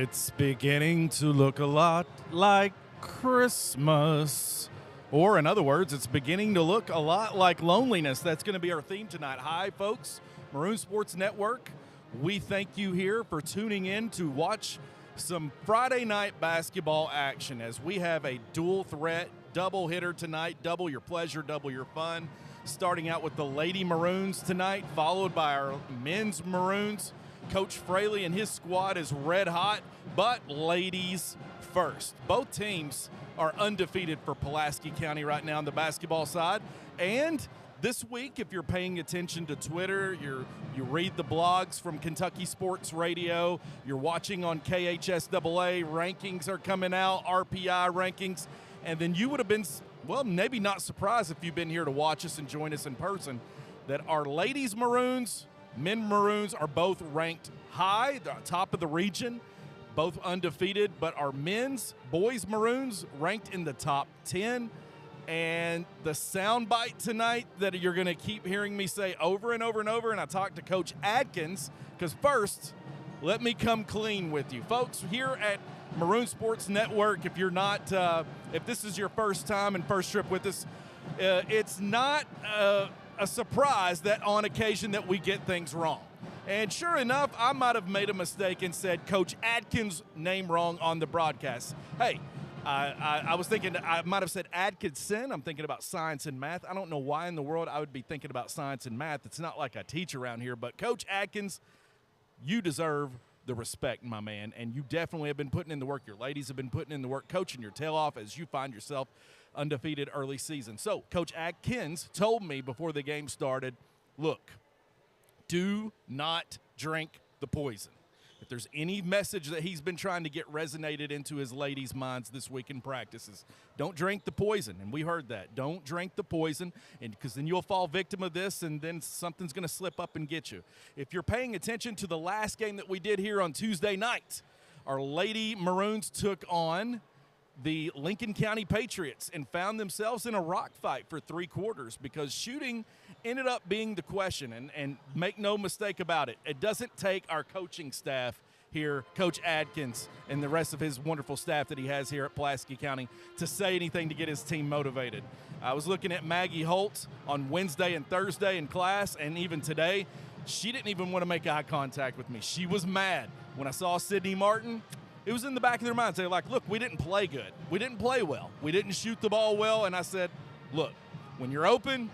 It's beginning to look a lot like Christmas. Or, in other words, it's beginning to look a lot like loneliness. That's going to be our theme tonight. Hi, folks. Maroon Sports Network. We thank you here for tuning in to watch some Friday night basketball action as we have a dual threat double hitter tonight. Double your pleasure, double your fun. Starting out with the Lady Maroons tonight, followed by our men's Maroons. Coach Fraley and his squad is red hot, but ladies first. Both teams are undefeated for Pulaski County right now on the basketball side. And this week, if you're paying attention to Twitter, you read the blogs from Kentucky Sports Radio, you're watching on KHSAA, rankings are coming out, RPI rankings, and then you would have been, well, maybe not surprised if you've been here to watch us and join us in person, that our ladies Maroons, men Maroons are both ranked high, the top of the region, both undefeated, but our boys Maroons ranked in the top 10. And the soundbite tonight that you're going to keep hearing me say over and over and over, and I talked to Coach Adkins, because first, let me come clean with you. Folks, here at Maroon Sports Network, if you're not, if this is your first time and first trip with us, it's not a surprise that on occasion that we get things wrong. And sure enough, I might have made a mistake and said Coach Adkins' name wrong on the broadcast. Hey, I was thinking I might have said Adkinson. I'm thinking about science and math. I don't know why in the world I would be thinking about science and math. It's not like I teach around here. But Coach Adkins, you deserve the respect, my man, and you definitely have been putting in the work. Your ladies have been putting in the work, coaching your tail off as you find yourself undefeated early season. So Coach Adkins told me before the game started, look, do not drink the poison. If there's any message that he's been trying to get resonated into his ladies' minds this week in practices, don't drink the poison. And we heard that. Don't drink the poison, and because then you'll fall victim of this, and then something's going to slip up and get you. If you're paying attention to the last game that we did here on Tuesday night, our Lady Maroons took on the Lincoln County Patriots and found themselves in a rock fight for 3 quarters because shooting ended up being the question. And make no mistake about it, it doesn't take our coaching staff here, Coach Adkins and the rest of his wonderful staff that he has here at Pulaski County, to say anything to get his team motivated. I was looking at Maggie Holt on Wednesday and Thursday in class, and even today, she didn't even want to make eye contact with me. She was mad. When I saw Sydney Martin, it was in the back of their minds. They were like, look, we didn't play good. We didn't play well. We didn't shoot the ball well. And I said, look, when you're open,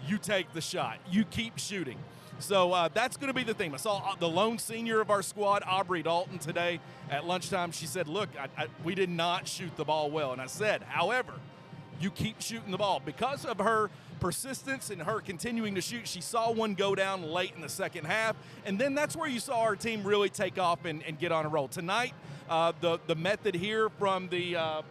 you take the shot. You keep shooting. So that's going to be the theme. I saw the lone senior of our squad, Aubrey Dalton, today at lunchtime. She said, look, we did not shoot the ball well. And I said, however, you keep shooting the ball. Because of her persistence and her continuing to shoot, she saw one go down late in the second half. And then that's where you saw our team really take off and get on a roll. Tonight, the method here from the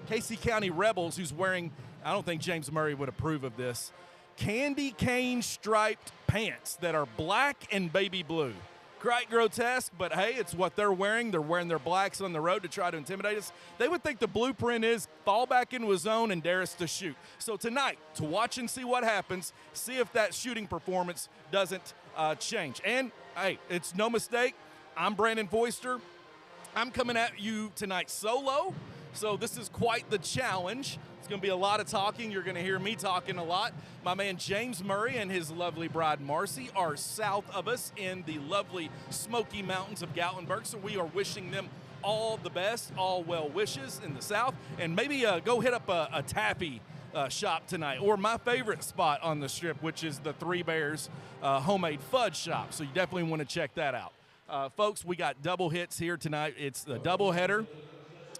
Casey County Rebels, who's wearing, I don't think James Murray would approve of this, candy cane striped pants that are black and baby blue. Quite grotesque, but hey, it's what they're wearing. They're wearing their blacks on the road to try to intimidate us. They would think the blueprint is fall back into a zone and dare us to shoot. So tonight, to watch and see what happens, see if that shooting performance doesn't change. And hey, it's no mistake, I'm Brandon Foister. I'm coming at you tonight solo, so this is quite the challenge. It's going to be a lot of talking. You're going to hear me talking a lot. My man James Murray and his lovely bride Marcy are south of us in the lovely Smoky Mountains of Gatlinburg, so we are wishing them all the best, all well wishes in the south, and maybe go hit up a taffy shop tonight, or my favorite spot on the strip, which is the Three Bears homemade fudge shop, so you definitely want to check that out. Folks, we got double hits here tonight. It's the doubleheader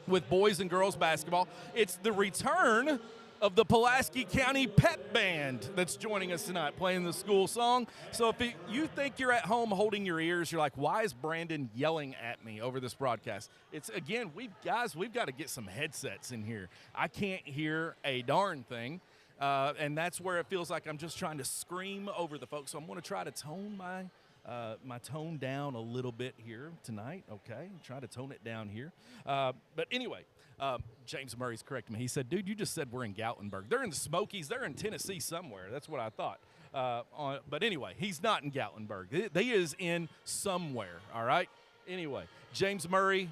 with boys and girls basketball. It's the return of the Pulaski County Pep Band that's joining us tonight, playing the school song. So if you think you're at home holding your ears, you're like, why is Brandon yelling at me over this broadcast? It's, again, we've got to get some headsets in here. I can't hear a darn thing. And that's where it feels like I'm just trying to scream over the folks. So I'm going to try to tone my tone down a little bit here tonight, okay? Try to tone it down here. But anyway, James Murray's correcting me. He said, dude, you just said we're in Gatlinburg. They're in the Smokies. They're in Tennessee somewhere. That's what I thought. But anyway, he's not in Gatlinburg. He is in somewhere, all right? Anyway, James Murray,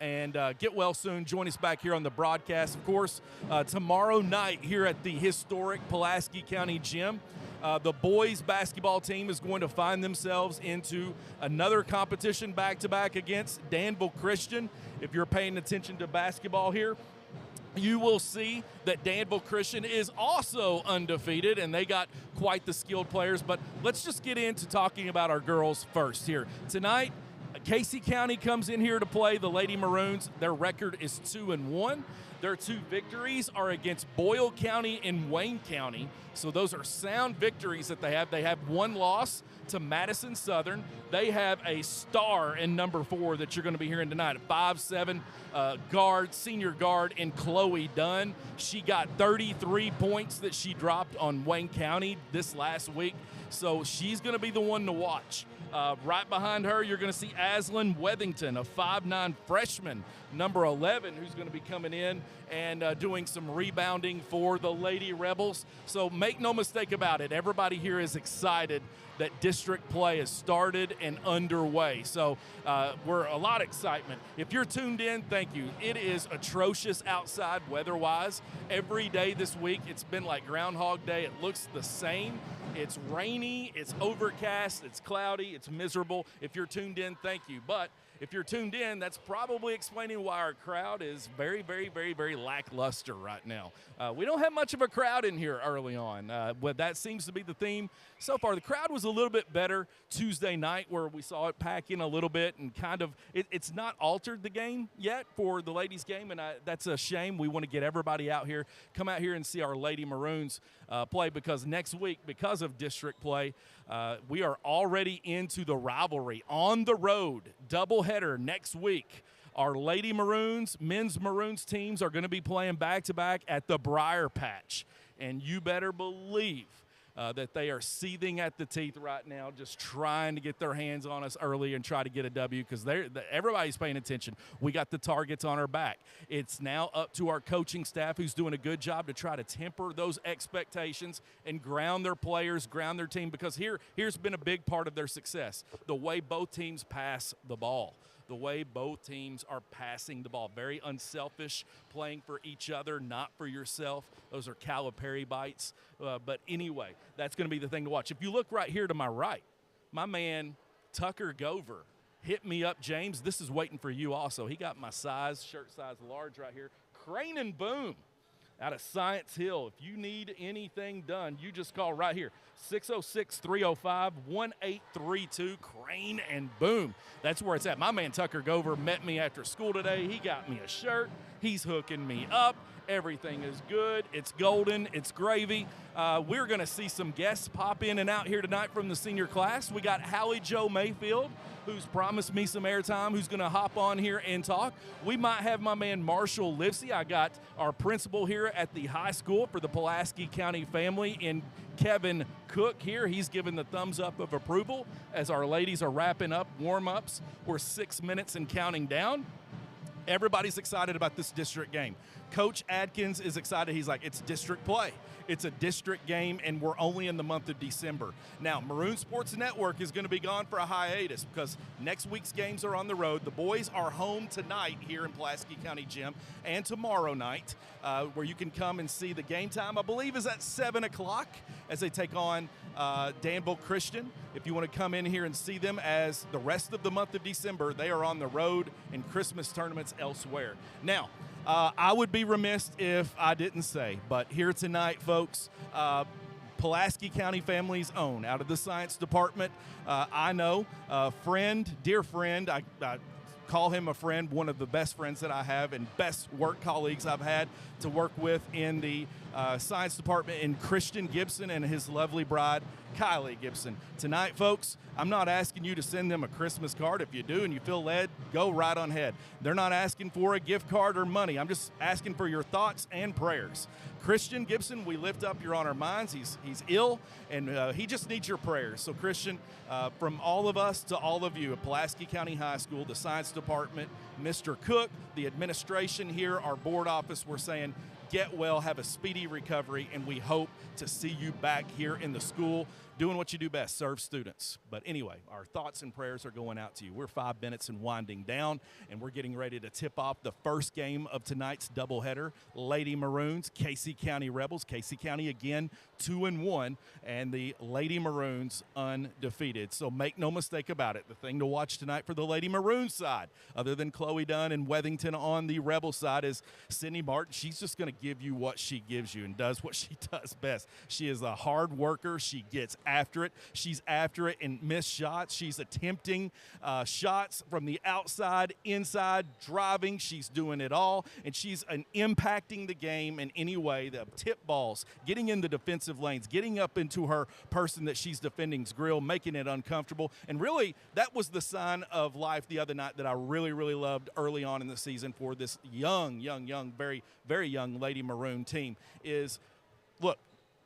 and get well soon. Join us back here on the broadcast. Of course, tomorrow night here at the historic Pulaski County Gym, the boys basketball team is going to find themselves into another competition back-to-back against Danville Christian. If you're paying attention to basketball here, you will see that Danville Christian is also undefeated, and they got quite the skilled players. But let's just get into talking about our girls first here. Tonight, Casey County comes in here to play the Lady Maroons. Their record is 2-1. Their 2 victories are against Boyle County and Wayne County. So those are sound victories that they have. They have 1 loss to Madison Southern. They have a star in number 4 that you're going to be hearing tonight, 5'7" guard, senior guard, in Chloe Dunn. She got 33 points that she dropped on Wayne County this last week. So she's going to be the one to watch. Right behind her, you're going to see Aslan Wethington, a 5'9" freshman, number 11, who's going to be coming in and doing some rebounding for the Lady Rebels. So make no mistake about it, everybody here is excited that district play has started and underway. So we're a lot of excitement. If you're tuned in, thank you. It is atrocious outside weather-wise. Every day this week, it's been like Groundhog Day. It looks the same. It's rainy, it's overcast, it's cloudy, it's miserable. If you're tuned in, thank you. But if you're tuned in, that's probably explaining why our crowd is very, very, very, very lackluster right now. We don't have much of a crowd in here early on, but that seems to be the theme so far. The crowd was a little bit better Tuesday night, where we saw it pack in a little bit, and kind of it's not altered the game yet for the ladies' game, and that's a shame. We want to get everybody out here, come out here and see our Lady Maroons play, because next week, because of district play, we are already into the rivalry on the road. Doubleheader next week. Our Lady Maroons, men's Maroons teams are going to be playing back-to-back at the Briar Patch. And you better believe that they are seething at the teeth right now, just trying to get their hands on us early and try to get a W, because everybody's paying attention. We got the targets on our back. It's now up to our coaching staff, who's doing a good job to try to temper those expectations and ground their players, ground their team, because here's been a big part of their success, the way both teams pass the ball. The way both teams are passing the ball. Very unselfish, playing for each other, not for yourself. Those are Calipari bites. But anyway, that's going to be the thing to watch. If you look right here to my right, my man Tucker Gover hit me up. James, this is waiting for you also. He got my size, shirt size large right here. Crane and Boom out of Science Hill. If you need anything done, you just call right here, 606-305-1832, Crane and Boom. That's where it's at. My man Tucker Gover met me after school today. He got me a shirt. He's hooking me up. Everything is good. It's golden. It's gravy. We're going to see some guests pop in and out here tonight from the senior class. We got Hallie Joe Mayfield, who's promised me some airtime, who's going to hop on here and talk. We might have my man Marshall Livesey. I got our principal here at the high school for the Pulaski County family in Kevin Cook here. He's given the thumbs up of approval as our ladies are wrapping up warm-ups. We're 6 minutes and counting down. Everybody's excited about this district game. Coach Adkins is excited. He's like, it's district play. It's a district game, and we're only in the month of December. Now, Maroon Sports Network is going to be gone for a hiatus because next week's games are on the road. The boys are home tonight here in Pulaski County Gym, and tomorrow night, where you can come and see the game time, I believe, is at 7 o'clock as they take on Danville Christian. If you want to come in here and see them, as the rest of the month of December, they are on the road in Christmas tournaments elsewhere. Now, I would be remiss if I didn't say, but here tonight, folks, Pulaski County Family's Own, out of the science department. I know a friend, dear friend, I call him a friend, one of the best friends that I have and best work colleagues I've had to work with in the science department, in Christian Gibson and his lovely bride, Kylie Gibson. Tonight, folks, I'm not asking you to send them a Christmas card. If you do and you feel led, go right on ahead. They're not asking for a gift card or money. I'm just asking for your thoughts and prayers. Christian Gibson, we lift up, you're on our minds. He's ill, and he just needs your prayers. So, Christian, from all of us to all of you at Pulaski County High School, the science department, Mr. Cook, the administration here, our board office, we're saying, get well, have a speedy recovery, and we hope to see you back here in the school doing what you do best, serve students. But anyway, our thoughts and prayers are going out to you. We're 5 minutes and winding down, and we're getting ready to tip off the first game of tonight's doubleheader. Lady Maroons, Casey County Rebels. Casey County again 2-1, and the Lady Maroons undefeated. So make no mistake about it. The thing to watch tonight for the Lady Maroons side, other than Chloe Dunn and Wethington on the Rebel side, is Sydney Martin. She's just going to give you what she gives you and does what she does best. She is a hard worker. She gets after it. She's after it and missed shots. She's attempting shots from the outside, inside, driving. She's doing it all, and she's impacting the game in any way. The tip balls, getting in the defensive lanes, getting up into her person that she's defending's grill, making it uncomfortable. And really, that was the sign of life the other night that I really, really loved early on in the season for this young, very, very young Lady Maroon team is, look,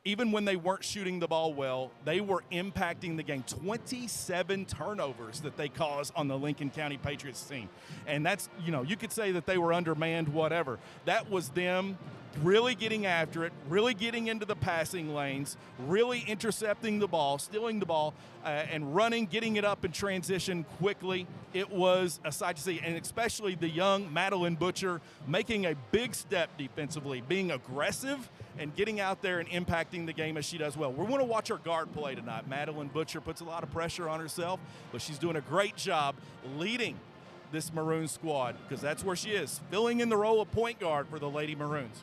even when they weren't shooting the ball well, they were impacting the game. 27 turnovers that they caused on the Lincoln County Patriots team. And that's, you could say that they were undermanned, whatever. That was them really getting after it, really getting into the passing lanes, really intercepting the ball, stealing the ball, and running, getting it up in transition quickly. It was a sight to see, and especially the young Madeline Butcher making a big step defensively, being aggressive and getting out there and impacting the game as she does well. We want to watch her guard play tonight. Madeline Butcher puts a lot of pressure on herself, but she's doing a great job leading this Maroon squad because that's where she is, filling in the role of point guard for the Lady Maroons.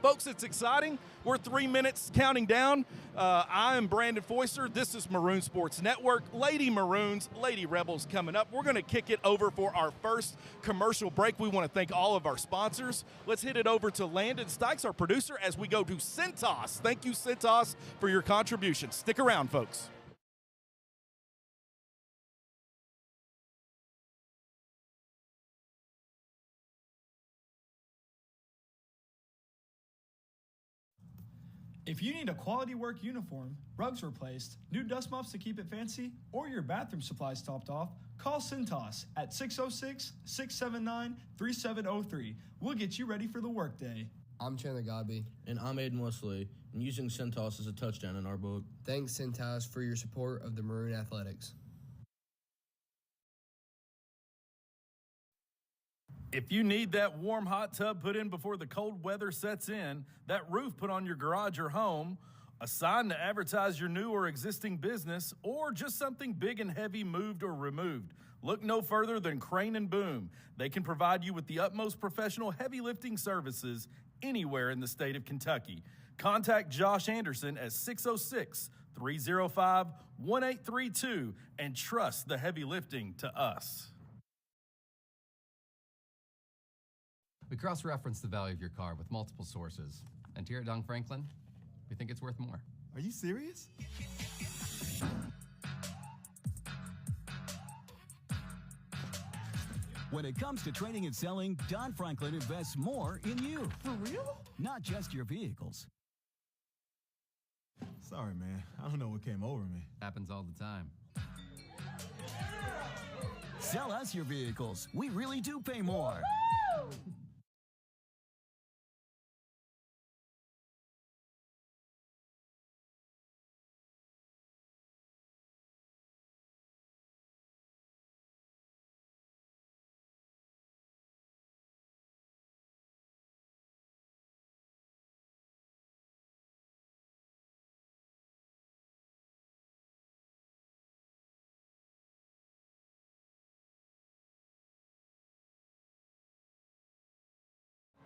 Folks, it's exciting. We're 3 minutes counting down. I am Brandon Foister. This is Maroon Sports Network. Lady Maroons, Lady Rebels coming up. We're going to kick it over for our first commercial break. We want to thank all of our sponsors. Let's hit it over to Landon Stykes, our producer, as we go to Centos. Thank you, Centos, for your contribution. Stick around, folks. If you need a quality work uniform, rugs replaced, new dust mops to keep it fancy, or your bathroom supplies topped off, call Cintas at 606-679-3703. We'll get you ready for the workday. I'm Chandler Godby. And I'm Aiden Wesley, and using Cintas is a touchdown in our book. Thanks, Cintas, for your support of the Maroon Athletics. If you need that warm hot tub put in before the cold weather sets in, that roof put on your garage or home, a sign to advertise your new or existing business, or just something big and heavy moved or removed, look no further than Crane and Boom. They can provide you with the utmost professional heavy lifting services anywhere in the state of Kentucky. Contact Josh Anderson at 606-305-1832 and trust the heavy lifting to us. We cross-reference the value of your car with multiple sources. And here at Dung Franklin, we think it's worth more. Are you serious? When it comes to trading and selling, Don Franklin invests more in you. For real? Not just your vehicles. Sorry, man. I don't know what came over me. Happens all the time. Sell us your vehicles. We really do pay more. Woo!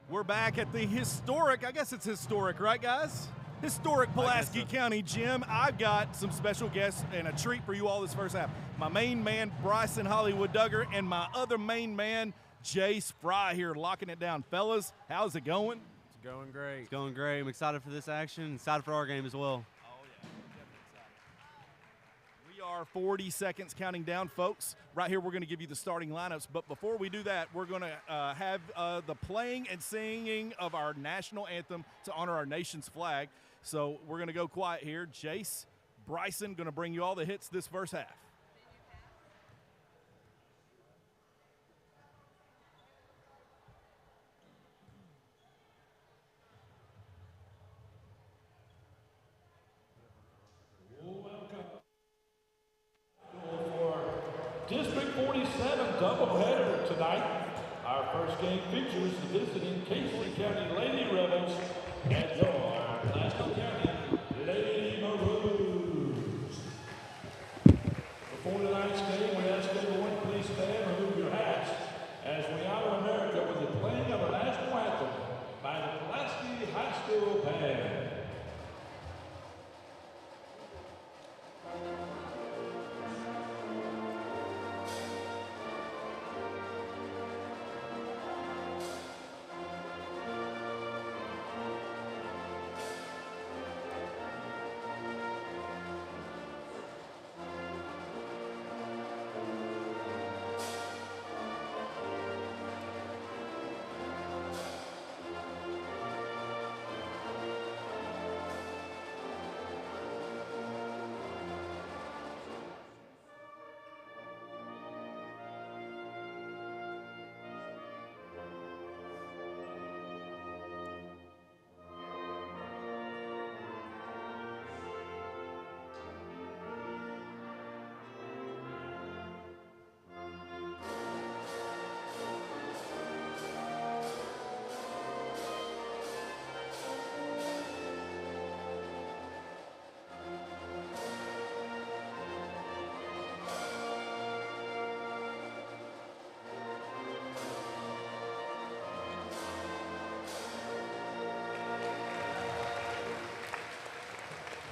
We're back at the historic, I guess it's historic, right, guys? Historic Pulaski County Gym. I've got some special guests and a treat for you all this first half. My main man, Bryson Hollywood Duggar, and my other main man, Jace Fry here locking it down. Fellas, how's it going? It's going great. It's going great. I'm excited for this action, excited for our game as well. We are 40 seconds counting down, folks. Right here, we're going to give you the starting lineups. But before we do that, we're going to have the playing and singing of our national anthem to honor our nation's flag. So we're going to go quiet here. Jace, Bryson, going to bring you all the hits this first half. District 47 doubleheader tonight. Our first game features the visiting Casey County Lady Rebels and your Pulaski County Lady Maroons. Before tonight's game, we ask everyone please stand, remove your hats as we honor America with the playing of our national anthem by the Pulaski High School Band.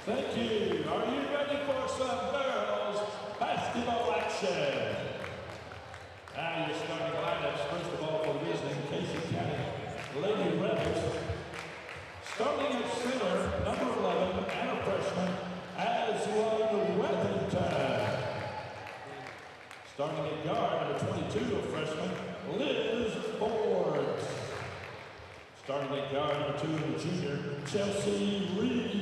Thank you. Are you ready for some girls basketball action? Now your starting lineups, first of all, for the visiting Casey County Lady Rebels. Starting at center, number 11, and a freshman, Aslan Weathington. Starting at guard, number 22, a freshman, Liz Ford. Starting at guard, number 2, a junior, Chelsea Reed.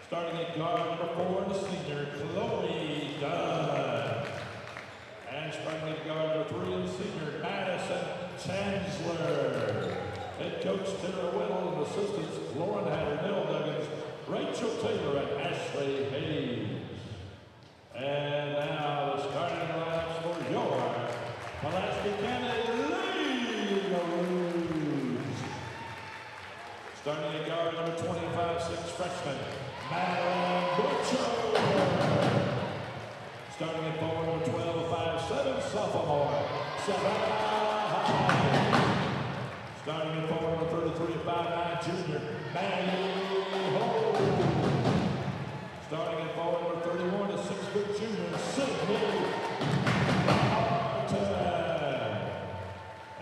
Starting at guard, number 4, the senior, Chloe Dunn. And starting at guard, number 3, the senior, Madison Chancellor. Head coach Tara Whittle and assistants Lauren Hatter, Nell Duggins, Rachel Taylor, and Ashley Hayes. And now the starting lineups for your Pulaski County Lady Maroons. Starting at guard, number 25, 6 freshman, Madeline Butcher. Starting at forward, number 12, 5'7", sophomore, Savannah Hyde. Starting at forward, number 33, 5'9", junior, Maggie Holt. Starting at forward, number 31, a 6-foot junior, Sydney Martin.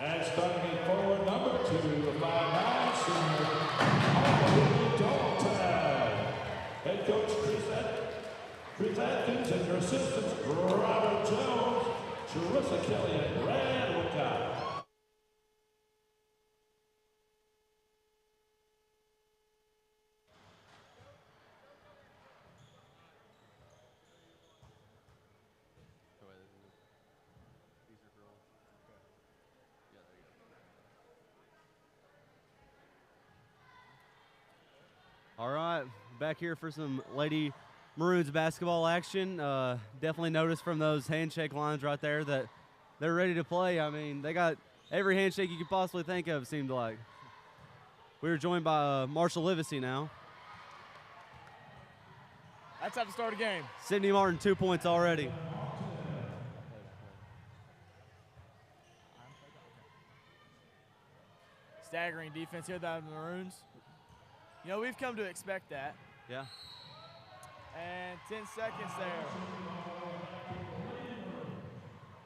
And starting at forward, number 2, the 5'9", senior, Holly Dalton. Head coach Chris Atkins and your assistants, Robert Jones, Charissa Kelly, and Brad Woodcock. All right, back here for some Lady Maroons basketball action. Definitely noticed from those handshake lines right there that they're ready to play. I mean, they got every handshake you could possibly think of, seemed like. We were joined by Marshall Livesey now. That's how to start a game. Sydney Martin, 2 points already. Staggering defense here by the Maroons. You know, we've come to expect that. Yeah. And 10 seconds there.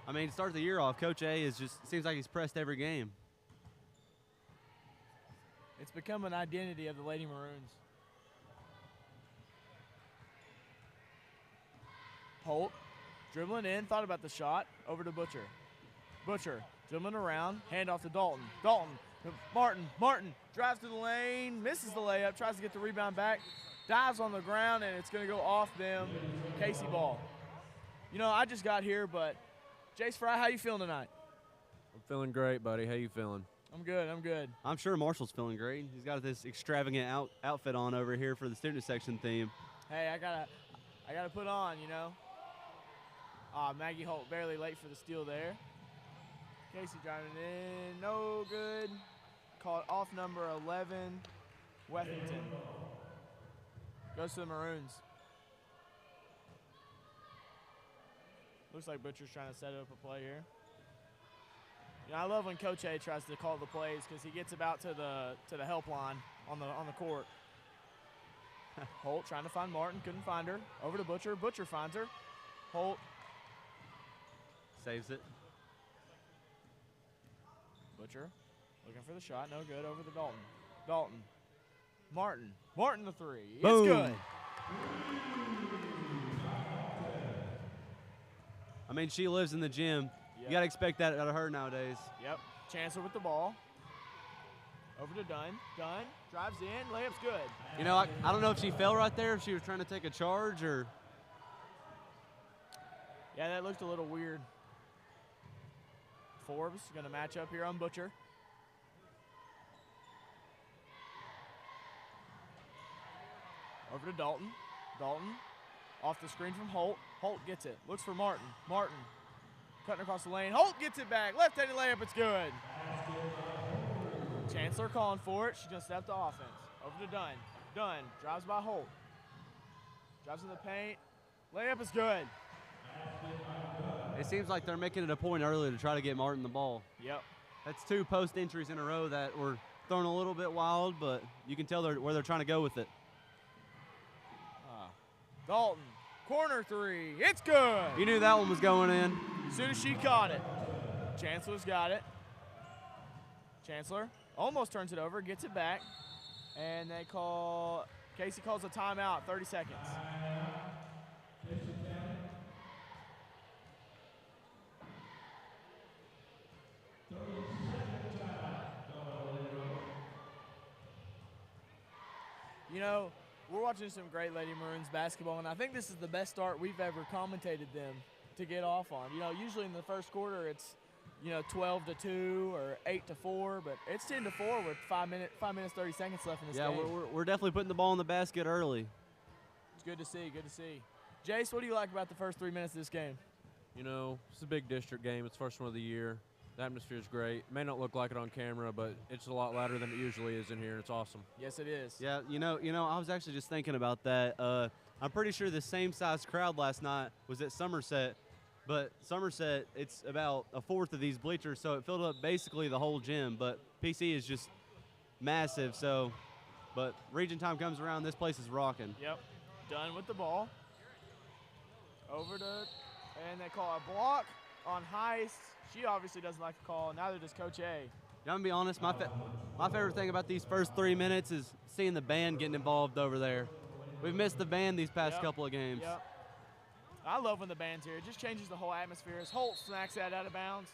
I mean, to start the year off, Coach A is just, seems like he's pressed every game. It's become an identity of the Lady Maroons. Holt dribbling in, thought about the shot, over to Butcher. Butcher dribbling around, hand off to Dalton. Dalton, Martin drives to the lane, misses the layup, tries to get the rebound back, dives on the ground, and it's going to go off them. Casey ball. You know, I just got here, but Jace Fry, how you feeling tonight? I'm feeling great, buddy. How you feeling? I'm good. I'm good. I'm sure Marshall's feeling great. He's got this extravagant outfit on over here for the student section theme. Hey, I gotta put on, you know. Maggie Holt barely late for the steal there. Casey driving in, no good. Caught off number 11, Wethington. Goes to the Maroons. Looks like Butcher's trying to set up a play here. You know, I love when Coach A tries to call the plays because he gets about to the help line on the court. Holt trying to find Martin, couldn't find her. Over to Butcher, Butcher finds her. Holt saves it. Butcher looking for the shot, no good. Over to Dalton. Dalton, Martin the three. Boom. It's good. I mean, she lives in the gym. Yep. You got to expect that out of her nowadays. Yep. Chancellor with the ball. Over to Dunn. Dunn drives in. Layup's good. You know, I don't know if she fell right there, if she was trying to take a charge or. Yeah, that looked a little weird. Forbes going to match up here on Butcher. Over to Dalton. Dalton off the screen from Holt. Holt gets it. Looks for Martin. Martin cutting across the lane. Holt gets it back. Left-handed layup. It's good. Chancellor calling for it. She's going to step to offense. Over to Dunn. Dunn drives by Holt. Drives in the paint. Layup is good. It seems like they're making it a point early to try to get Martin the ball. Yep. That's 2 post entries in a row that were thrown a little bit wild, but you can tell where they're trying to go with it. Dalton, corner three. It's good. You knew that one was going in. As soon as she caught it. Chancellor's got it. Chancellor almost turns it over, gets it back, and Casey calls a timeout, 30 seconds. You know, we're watching some great Lady Maroons basketball, and I think this is the best start we've ever commentated them to get off on. You know, usually in the first quarter it's, 12-2 or 8-4, but it's 10-4 with 5 minutes 30 seconds left in this game. Yeah, we're definitely putting the ball in the basket early. It's good to see, good to see. Jace, what do you like about the first 3 minutes of this game? You know, it's a big district game. It's the first one of the year. The atmosphere is great. It may not look like it on camera, but it's a lot louder than it usually is in here. It's awesome. Yes, it is. Yeah, you know, I was actually just thinking about that. I'm pretty sure the same size crowd last night was at Somerset, but Somerset, it's about a fourth of these bleachers, so it filled up basically the whole gym. But PC is just massive, so. But region time comes around, this place is rocking. Yep. Done with the ball. Over to, and they call a block on Heist. She obviously doesn't like the call. Neither does Coach A. I'm gonna be honest. My favorite thing about these first 3 minutes is seeing the band getting involved over there. We've missed the band these past couple of games. Yep. I love when the band's here. It just changes the whole atmosphere. As Holt smacks that out of bounds.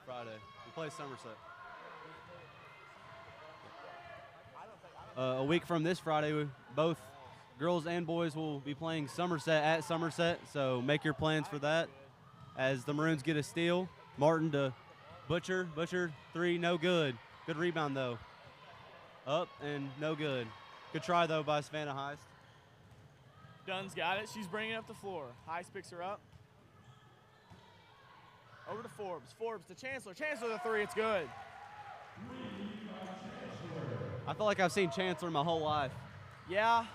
Friday. We play Somerset. A week from this Friday, both girls and boys will be playing Somerset at Somerset, so make your plans for that. As the Maroons get a steal, Martin to Butcher. Butcher, three, no good. Good rebound, though. Up and no good. Good try, though, by Savannah Heist. Dunn's got it. She's bringing it up the floor. Heist picks her up. Over to Forbes. Forbes to Chancellor. Chancellor the three. It's good. I feel like I've seen Chancellor my whole life. Yeah.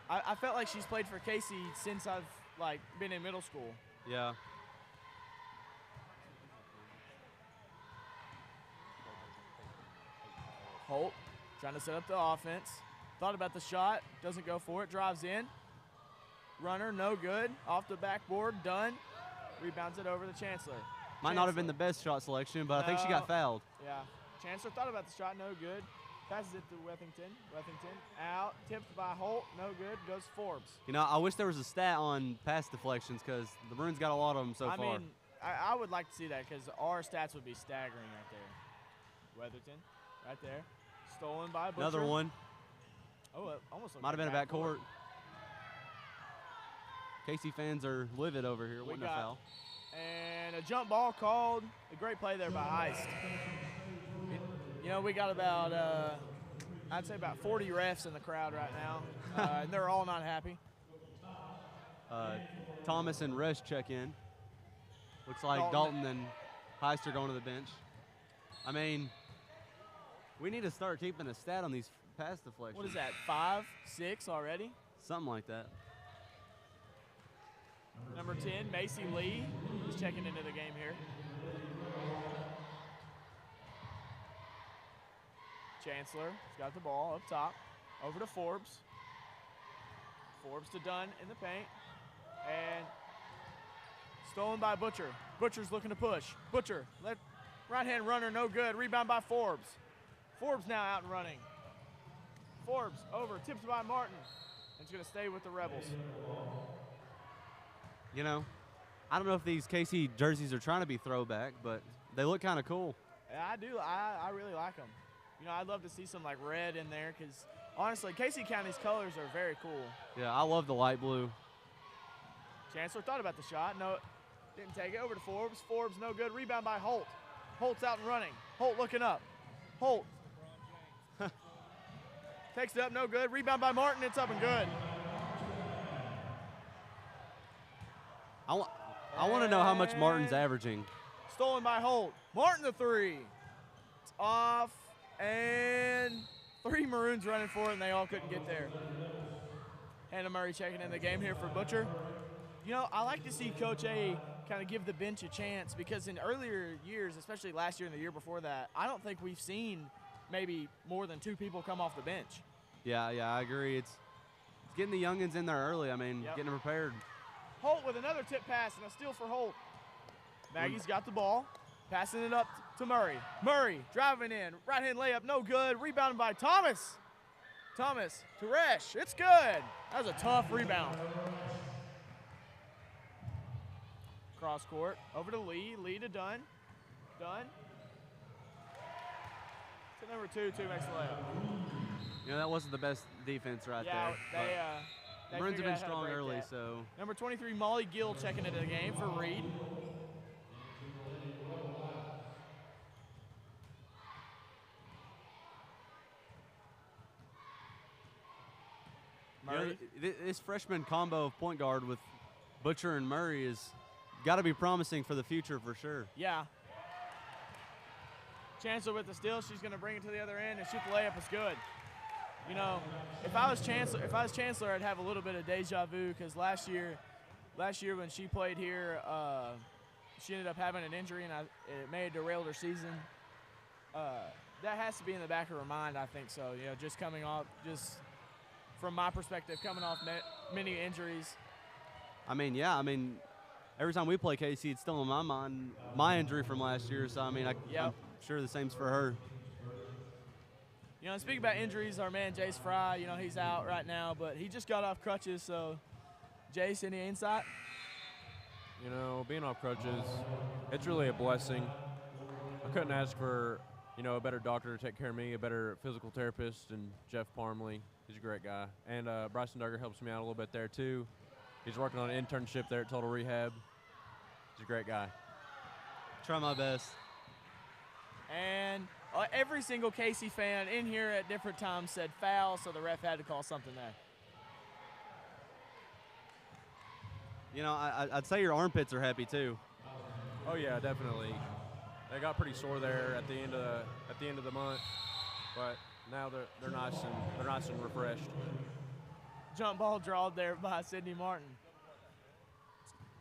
I felt like she's played for Casey since I've been in middle school. Yeah. Holt trying to set up the offense. Thought about the shot. Doesn't go for it. Drives in. Runner, no good. Off the backboard. Done. Rebounds it over to Chancellor. Might not have been the best shot selection, but I think she got fouled. Yeah. Chancellor thought about the shot. No good. Passes it to Wethington. Wethington out. Tipped by Holt. No good. Goes Forbes. You know, I wish there was a stat on pass deflections because the Maroons got a lot of them so far. I mean, I would like to see that because our stats would be staggering right there. Wetherton, right there. Stolen by Butcher. Another one. Oh, it almost looked Might have been a like backcourt. Casey fans are livid over here. Wasn't a foul. And a a jump ball called. A great play there by Heist. You know, we got about, I'd say about 40 refs in the crowd right now, and they're all not happy. Thomas and Rush check in. Looks like Dalton and Heist are going to the bench. I mean, we need to start keeping a stat on these pass deflections. What is that, 5, 6 already? Something like that. Number 10, Macy Lee, is checking into the game here. Chancellor's got the ball up top, over to Forbes. Forbes to Dunn in the paint, and stolen by Butcher. Butcher's looking to push. Butcher, right-hand runner, no good. Rebound by Forbes. Forbes now out and running. Forbes over, tipped by Martin. It's going to stay with the Rebels. You know, I don't know if these KC jerseys are trying to be throwback, but they look kind of cool. Yeah, I do. I really like them. You know, I'd love to see some like red in there because honestly, Casey County's colors are very cool. Yeah, I love the light blue. Chancellor thought about the shot. No, didn't take it. Over to Forbes. Forbes no good. Rebound by Holt. Holt's out and running. Holt looking up. Holt. Takes it up, no good. Rebound by Martin. It's up and good. I want to know how much Martin's averaging. Stolen by Holt. Martin the three. It's off. And 3 Maroons running for it, and they all couldn't get there. Hannah Murray checking in the game here for Butcher. You know, I like to see Coach A kind of give the bench a chance because in earlier years, especially last year and the year before that, I don't think we've seen maybe more than 2 people come off the bench. Yeah, I agree. It's getting the youngins in there early. I mean, getting them prepared. Holt with another tip pass and a steal for Holt. Maggie's got the ball, passing it up to Murray. Murray driving in, right-hand layup, no good. Rebounded by Thomas. Thomas to Resch. It's good. That was a tough rebound. Cross court, over to Lee. Lee to Dunn. Dunn. To number 2 makes the layup. You know, that wasn't the best defense right there. Yeah, the Maroons have been strong early, so. Number 23, Molly Gill checking into the game for Reed. Murray. You know, this freshman combo of point guard with Butcher and Murray is got to be promising for the future for sure. Yeah. Chancellor with the steal. She's going to bring it to the other end and shoot the layup. Is good. You know, if I was Chancellor, I'd have a little bit of deja vu because last year when she played here, she ended up having an injury and it may have derailed her season. That has to be in the back of her mind, I think so. You know, just coming off, just from my perspective, coming off many injuries. I mean, yeah. I mean, every time we play KC, it's still in my mind, my injury from last year. So, I mean, I'm sure the same's for her. You know, speaking about injuries, our man Jace Fry, you know, he's out right now, but he just got off crutches. So, Jace, any insight? You know, being off crutches, it's really a blessing. I couldn't ask for, you know, a better doctor to take care of me, a better physical therapist, and Jeff Parmley. He's a great guy. And Bryson Duggar helps me out a little bit there, too. He's working on an internship there at Total Rehab. He's a great guy. Try my best. And every single Casey fan in here at different times said foul, so the ref had to call something there. You know, I'd say your armpits are happy too. Oh yeah, definitely. They got pretty sore there at the end of the month, but now they're nice and refreshed. Jump ball drawed there by Sydney Martin.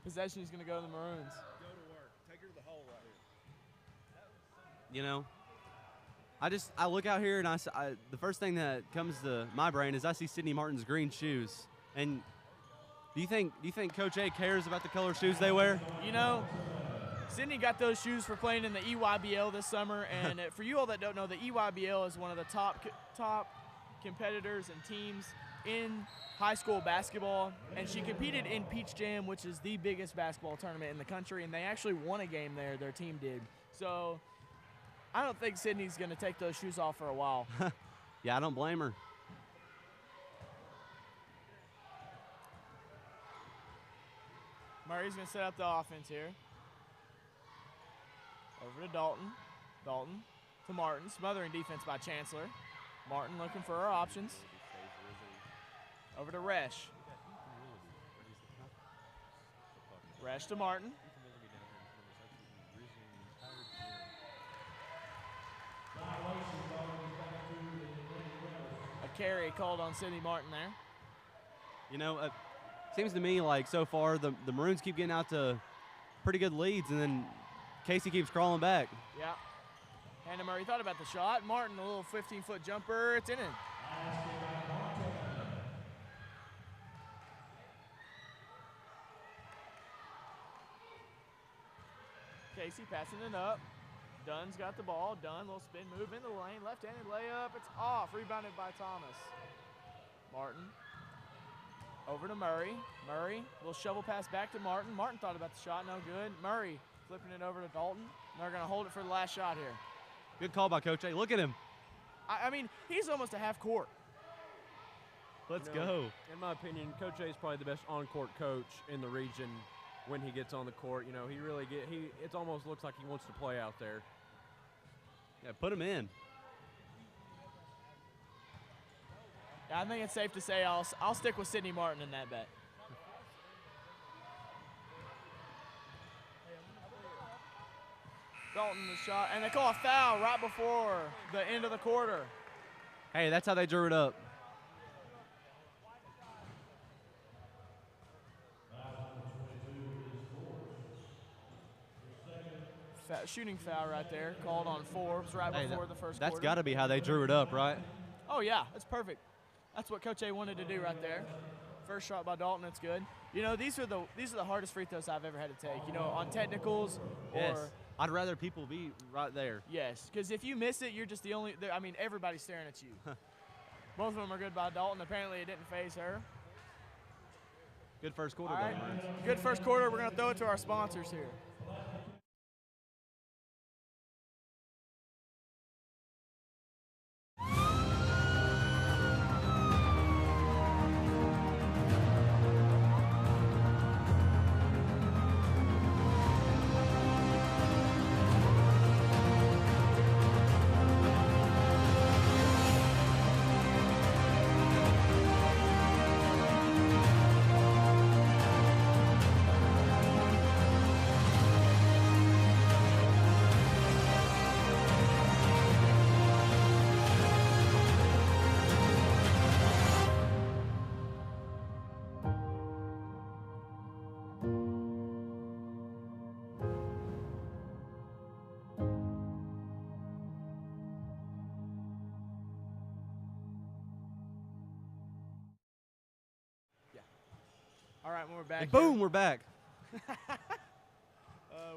Possession is going to go to the Maroons. Go to work. Take her to the hole right here. You know, I look out here and the first thing that comes to my brain is I see Sydney Martin's green shoes. And do you think Coach A cares about the color shoes they wear? You know, Sydney got those shoes for playing in the EYBL this summer, and for you all that don't know, the EYBL is one of the top competitors and teams in high school basketball, and she competed in Peach Jam, which is the biggest basketball tournament in the country, and they actually won a game there, their team did. So I don't think Sydney's going to take those shoes off for a while. Yeah, I don't blame her. Murray's going to set up the offense here. Over to Dalton. Dalton to Martin. Smothering defense by Chancellor. Martin looking for her options. Over to Resch. Resch to Martin. A carry called on Sydney Martin there. You know, it seems to me like so far the Maroons keep getting out to pretty good leads, and then Casey keeps crawling back. Yeah. Hannah Murray thought about the shot. Martin, a little 15-foot jumper. It's in it. Casey passing it up. Dunn's got the ball. Dunn, little spin move in the lane. Left-handed layup. It's off. Rebounded by Thomas. Martin. Over to Murray. Murray, little shovel pass back to Martin. Martin thought about the shot. No good. Murray flipping it over to Dalton. They're going to hold it for the last shot here. Good call by Coach A. Look at him. I mean, he's almost a half court. Let's go. In my opinion, Coach A is probably the best on-court coach in the region when he gets on the court. You know, it almost looks like he wants to play out there. Yeah, put him in. Yeah, I think it's safe to say I'll stick with Sydney Martin in that bet. Dalton the shot, and they call a foul right before the end of the quarter. Hey, that's how they drew it up. Shooting foul right there, called on Forbes right before the first quarter. That's got to be how they drew it up, right? Oh, yeah, that's perfect. That's what Coach A wanted to do right there. First shot by Dalton, it's good. You know, these are the hardest free throws I've ever had to take. You know, on technicals or Yes. I'd rather people be right there. yes, because if you miss it, you're just the only. I mean, everybody's staring at you. Both of them are good by Dalton. Apparently, it didn't phase her. Good first quarter, All though, right, Maroons. good first quarter. We're gonna throw it to our sponsors here. All right, we're back. And boom, we're back.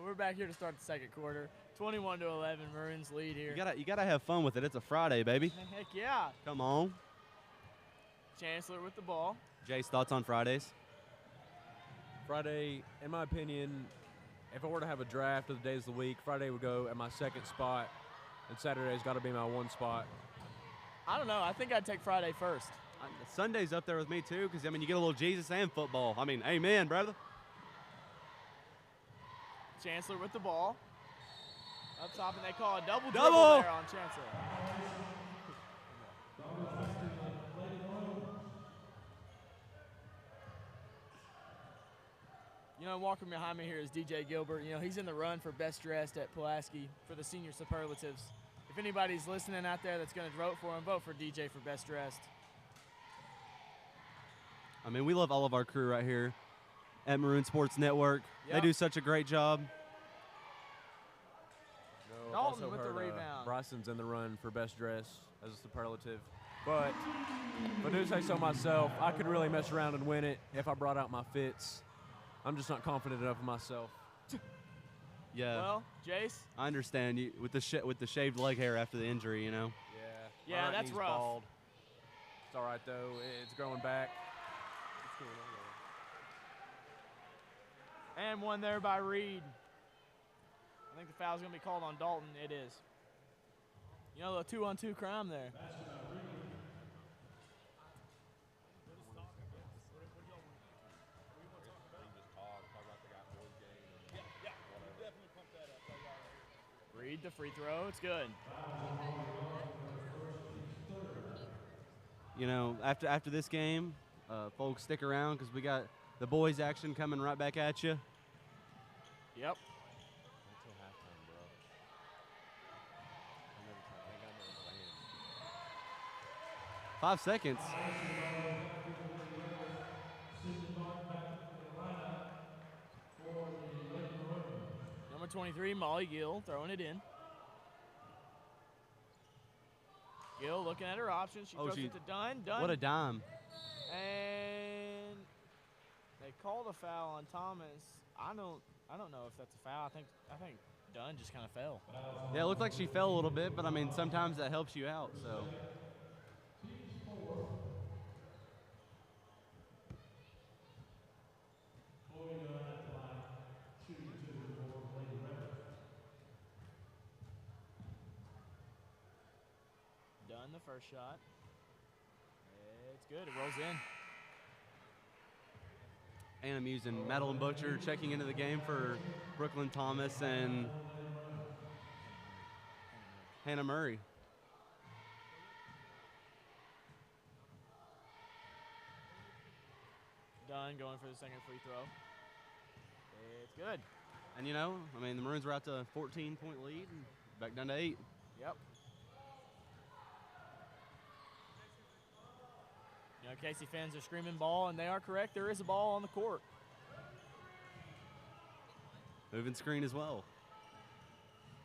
We're back here to start the second quarter. 21-11, Maroons lead here. You gotta have fun with it. It's a Friday, baby. Heck yeah. Come on. Chancellor with the ball. Jay's thoughts on Fridays? Friday, in my opinion, if I were to have a draft of the days of the week, Friday would go at my second spot, and Saturday's got to be my one spot. I don't know. I think I'd take Friday first. Sunday's up there with me, too, because, I mean, you get a little Jesus and football. I mean, amen, brother. Chancellor with the ball. Up top, and they call a double Double! there on Chancellor. You know, walking behind me here is DJ Gilbert. You know, he's in the run for best dressed at Pulaski for the senior superlatives. If anybody's listening out there that's going to vote for him, vote for DJ for best dressed. I mean, we love all of our crew right here at Maroon Sports Network. Yep. They do such a great job. I've Dalton also with the heard, rebound. Bryson's in the run for best dress as a superlative. But if I do say so myself, I could really mess around and win it if I brought out my fits. I'm just not confident enough in myself. Yeah. Well, Jace? I understand you with the shaved leg hair after the injury, you know. Yeah. Yeah, my right that's knee's rough. bald. It's all right, though. It's growing back. And one there by Reed. I think the foul's going to be called on Dalton. It is. You know, the 2-on-2 crime there. Reed, the free throw. It's good. You know, after this game, folks, stick around because we got the boys action coming right back at you. Yep. 5 seconds. Number 23, Molly Gill, throwing it in. Gill looking at her options. She throws it to Dunn. What a dime. And they called a foul on Thomas. I don't know if that's a foul. I think Dunn just kind of fell. Yeah, it looked like she fell a little bit, but I mean sometimes that helps you out. So. Dunn the first shot. It's good. It rolls in. And I'm using Madeline Butcher checking into the game for Brooklyn Thomas and Hannah Murray. Dunn going for the second free throw. It's good. And you know, I mean, the Maroons were out to a 14-point lead and back down to 8. Yep. You know, Casey fans are screaming ball, and they are correct. There is a ball on the court. Moving screen as well.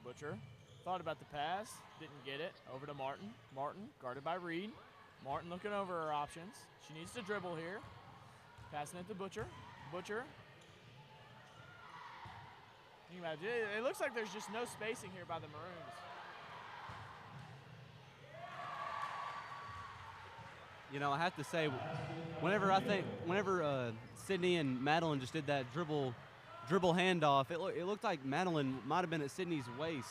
Butcher thought about the pass, didn't get it. Over to Martin. Martin guarded by Reed. Martin looking over her options. She needs to dribble here. Passing it to Butcher. Butcher. Think about it. It looks like there's just no spacing here by the Maroons. You know, I have to say, whenever Sydney and Madeline just did that dribble handoff, it looked like Madeline might have been at Sydney's waist.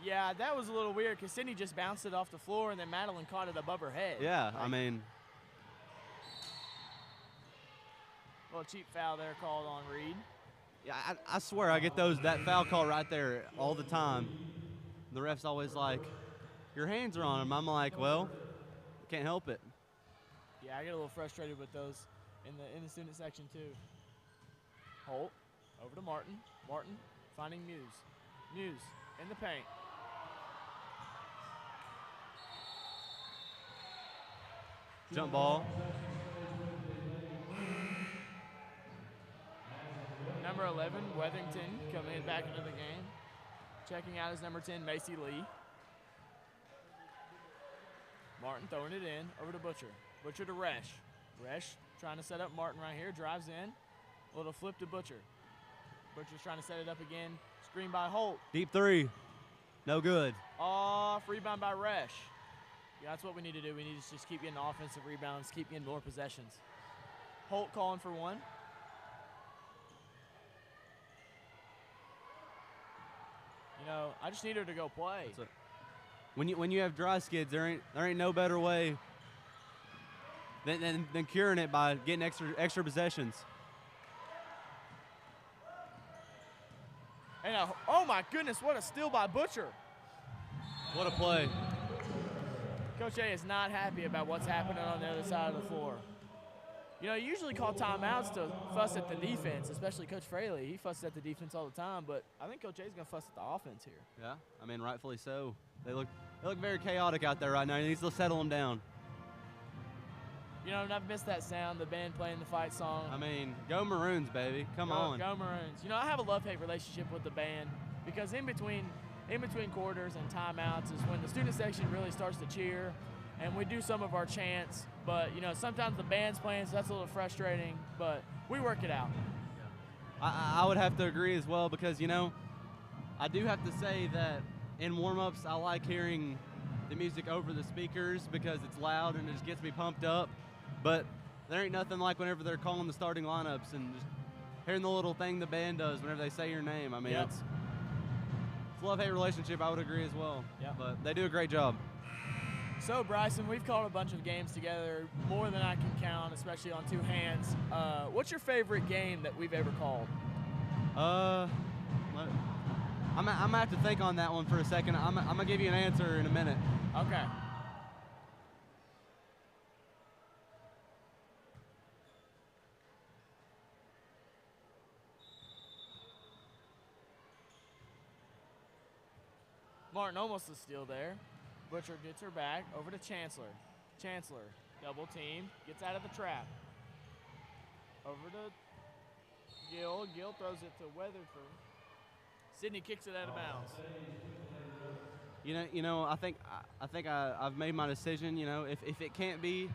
Yeah, that was a little weird because Sydney just bounced it off the floor and then Madeline caught it above her head. Yeah, like, I mean. A little cheap foul there called on Reed. Yeah, I swear I get that foul call right there all the time. The ref's always like, your hands are on them. I'm like, well, can't help it. Yeah, I get a little frustrated with those in the student section too. Holt over to Martin. Martin finding Muse. Muse in the paint. Jump ball. Number 11, Weatherington, coming back into the game. Checking out is number 10, Macy Lee. Martin throwing it in, over to Butcher. Butcher to Resch. Resch trying to set up Martin right here, drives in. A little flip to Butcher. Butcher's trying to set it up again. Screen by Holt. Deep three. No good. Off, rebound by Resch. Yeah, that's what we need to do. We need to just keep getting offensive rebounds, keep getting more possessions. Holt calling for one. You know, I just need her to go play. When you have dry skids, there ain't no better way than curing it by getting extra possessions. And oh my goodness, what a steal by Butcher. What a play. Coach A is not happy about what's happening on the other side of the floor. You know, you usually call timeouts to fuss at the defense, especially Coach Fraley. He fusses at the defense all the time, but I think Coach A is going to fuss at the offense here. Yeah, I mean, rightfully so. They look very chaotic out there right now. He needs to settle them down. You know, and I've missed that sound, the band playing the fight song. I mean, go Maroons, baby. Come on. Go Maroons. You know, I have a love-hate relationship with the band because in between quarters and timeouts is when the student section really starts to cheer, and we do some of our chants. But, you know, sometimes the band's playing, so that's a little frustrating, but we work it out. I would have to agree as well because, you know, I do have to say that in warm-ups, I like hearing the music over the speakers because it's loud and it just gets me pumped up. But there ain't nothing like whenever they're calling the starting lineups and just hearing the little thing the band does whenever they say your name. I mean, it's a love-hate relationship, I would agree as well. Yep. But they do a great job. So, Bryson, we've called a bunch of games together, more than I can count, especially on two hands. What's your favorite game that we've ever called? I'm gonna have to think on that one for a second. I'm gonna give you an answer in a minute. Okay. Martin almost a steal there. Butcher gets her back over to Chancellor. Chancellor, double team, gets out of the trap. Over to Gill. Gill throws it to Weatherford. Sydney kicks it out of bounds. I think I've made my decision. If it can't be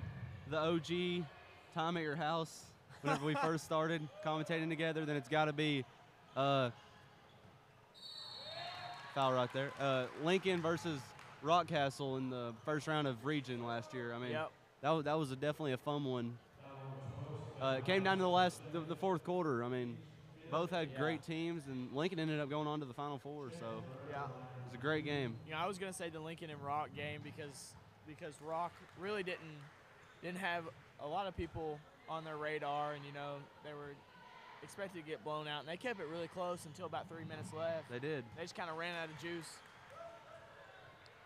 the OG time at your house whenever we first started commentating together, then it's got to be foul right there. Lincoln versus Rockcastle in the first round of region last year. I mean, Yep. that was definitely a fun one. It came down to the fourth quarter. I mean, both had great teams, and Lincoln ended up going on to the Final Four. So Yeah. it was a great game. I was gonna say the Lincoln and Rock game because Rock really didn't have a lot of people on their radar, and they were expected to get blown out, and they kept it really close until about 3 minutes left. They did. They just kind of ran out of juice.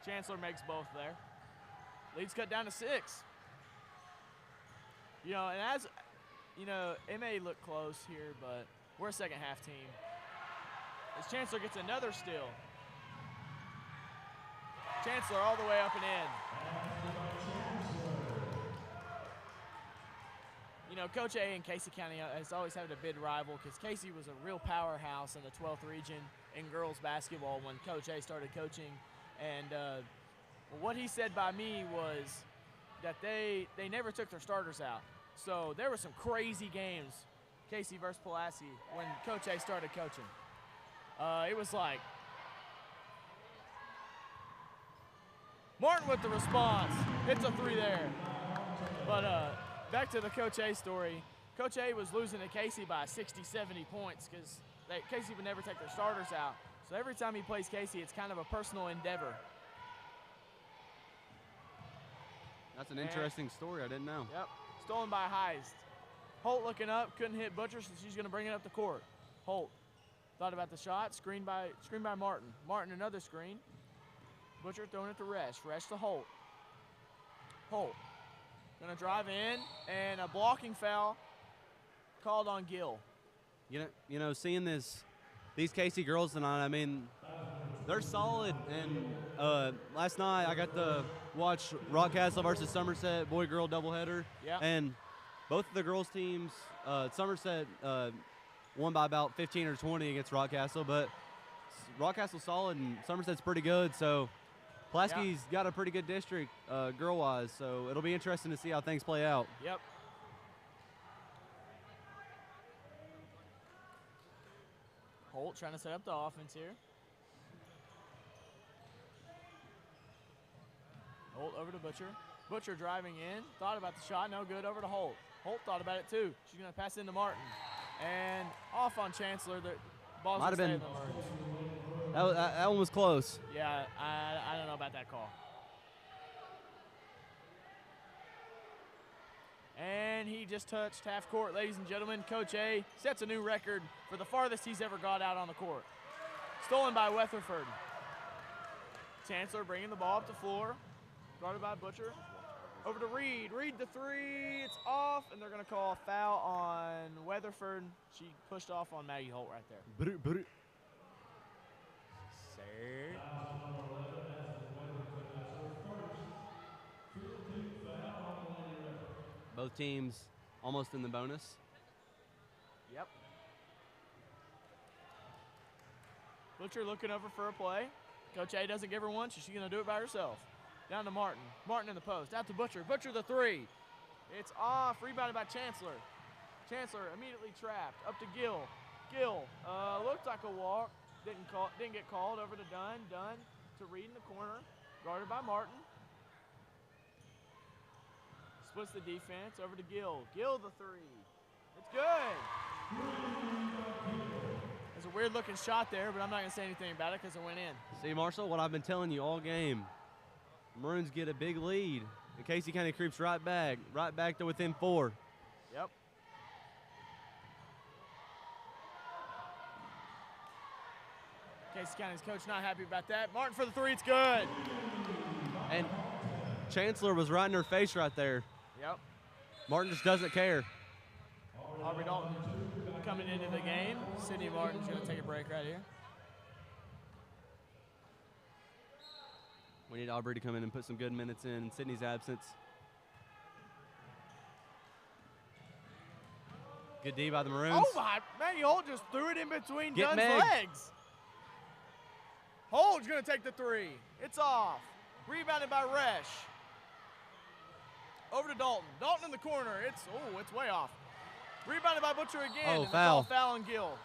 Chancellor makes both there. Lead's cut down to 6. And as it may look close here, but we're a second half team. As Chancellor gets another steal. Chancellor all the way up and in. Coach A in Casey County has always had a big rival because Casey was a real powerhouse in the 12th region in girls basketball when Coach A started coaching. And what he said by me was that they never took their starters out. So there were some crazy games, Casey versus Pulaski, when Coach A started coaching. It was like Martin with the response. It's a 3 there. But back to the Coach A story. Coach A was losing to Casey by 60, 70 points because Casey would never take their starters out. So every time he plays Casey, it's kind of a personal endeavor. That's an interesting story. I didn't know. Yep. Stolen by Heist. Holt looking up, couldn't hit Butcher, so she's going to bring it up the court. Holt thought about the shot, screened by Martin. Martin another screen. Butcher throwing it to Resch. Resch to Holt. Holt going to drive in, and a blocking foul called on Gill. Seeing these Casey girls tonight, I mean, they're solid. And last night I got to watch Rockcastle versus Somerset boy-girl doubleheader. Yeah. And both of the girls' teams, Somerset won by about 15 or 20 against Rockcastle, but Rockcastle's solid and Somerset's pretty good. So Pulaski's got a pretty good district girl-wise, so it'll be interesting to see how things play out. Yep. Holt trying to set up the offense here. Holt over to Butcher. Butcher driving in, thought about the shot, no good, over to Holt. Holt thought about it too. She's going to pass into Martin. And off on Chancellor. The ball's going to stay in the Maroons. That one was close. Yeah, I don't know about that call. And he just touched half court, ladies and gentlemen. Coach A sets a new record for the farthest he's ever got out on the court. Stolen by Weatherford. Chancellor bringing the ball up the floor. Guarded by Butcher. Over to Reed. Reed the 3. It's off, and they're going to call a foul on Weatherford. She pushed off on Maggie Holt right there. Both teams almost in the bonus. Yep. Butcher looking over for a play. Coach A doesn't give her one, so she's going to do it by herself. Down to Martin. Martin in the post. Out to Butcher. Butcher the 3. It's off. Rebounded by Chancellor. Chancellor immediately trapped. Up to Gill. Gill looked like a walk. Didn't get called. Over to Dunn. Dunn to Reed in the corner. Guarded by Martin. Splits the defense. Over to Gill. Gill the 3. It's good. There's a weird looking shot there, but I'm not going to say anything about it because it went in. See, Marshall, what I've been telling you all game. Maroons get a big lead. And Casey County creeps right back to within 4. Yep. Casey County's coach not happy about that. Martin for the three, it's good. And Chancellor was right in her face right there. Yep. Martin just doesn't care. Aubrey Dalton coming into the game. Sydney Martin's going to take a break right here. We need Aubrey to come in and put some good minutes in Sydney's absence. Good D by the Maroons. Oh my, Maggie Holt just threw it in between Get Dunn's Meg. legs. Hold's going to take the three. It's off. Rebounded by Resch. Over to Dalton. Dalton in the corner. It's way off. Rebounded by Butcher again. Oh, and foul. It's all foul on Gill.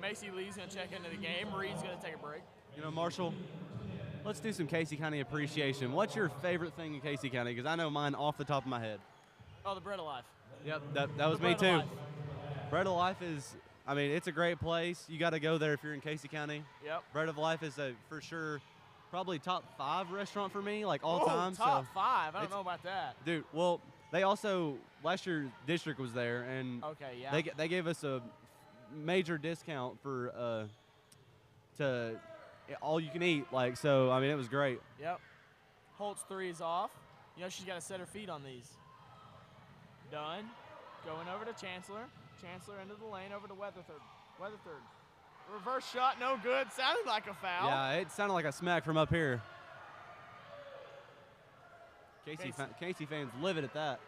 Macy Lee's going to check into the game. Reed's going to take a break. You know, Marshall, let's do some Casey County appreciation. What's your favorite thing in Casey County? Because I know mine off the top of my head. Oh, the Bread of Life. Yep, that was The me Bread of too. Life. Bread of Life is, I mean, it's a great place. You got to go there if you're in Casey County. Yep. Bread of Life is for sure probably top 5 restaurant for me, like all time. Top so 5. I don't it's- know about that. Dude, well, they also last year district was there, and Okay, yeah. they gave us a major discount for to all you can eat. Like, so I mean, it was great. Yep. Holt's three is off. You know, she's got to set her feet on these. Dunn going over to Chancellor. Chancellor into the lane over to Weatherford. Weatherford. Reverse shot, no good. Sounded like a foul. Yeah, it sounded like a smack from up here. Casey fans livid at that.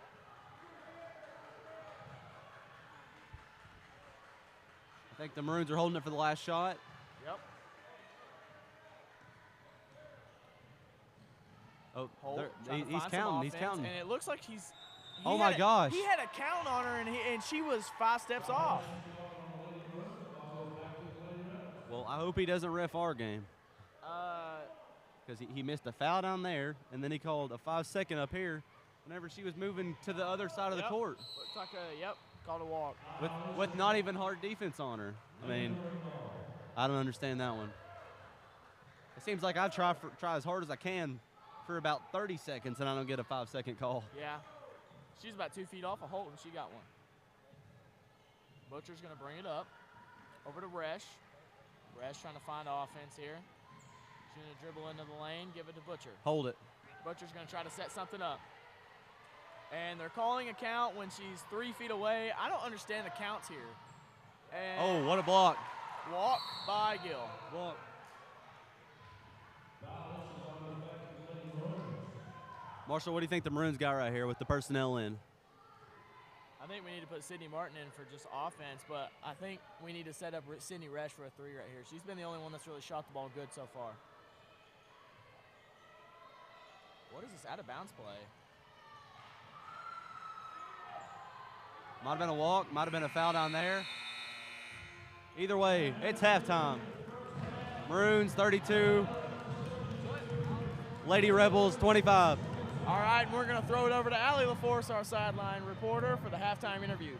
I think the Maroons are holding it for the last shot. Yep. Oh, Holt trying to he's find some counting. He's offense, counting. And it looks like he Oh my gosh. He had a count on her, and she was 5 steps off. Well, I hope he doesn't ref our game. Because he missed a foul down there, and then he called a 5-second up here whenever she was moving to the other side of the court. Looks like called a walk. With not even hard defense on her. I mean, I don't understand that one. It seems like I've tried as hard as I can for about 30 seconds, and I don't get a 5-second call. Yeah. She's about 2 feet off of Holt, and she got one. Butcher's going to bring it up. Over to Resch. Resch trying to find offense here. She's going to dribble into the lane, give it to Butcher. Hold it. Butcher's going to try to set something up. And they're calling a count when she's 3 feet away. I don't understand the counts here. And Oh, what a block. walk by Gill. Walk. Marshall, what do you think the Maroons got right here with the personnel in? I think we need to put Sydney Martin in for just offense, but I think we need to set up Sydney Resch for a 3 right here. She's been the only one that's really shot the ball good so far. What is this out-of-bounds play? Might have been a walk, might have been a foul down there. Either way, it's halftime. Maroons 32, Lady Rebels 25. All right, we're going to throw it over to Allie LaForce, our sideline reporter, for the halftime interview.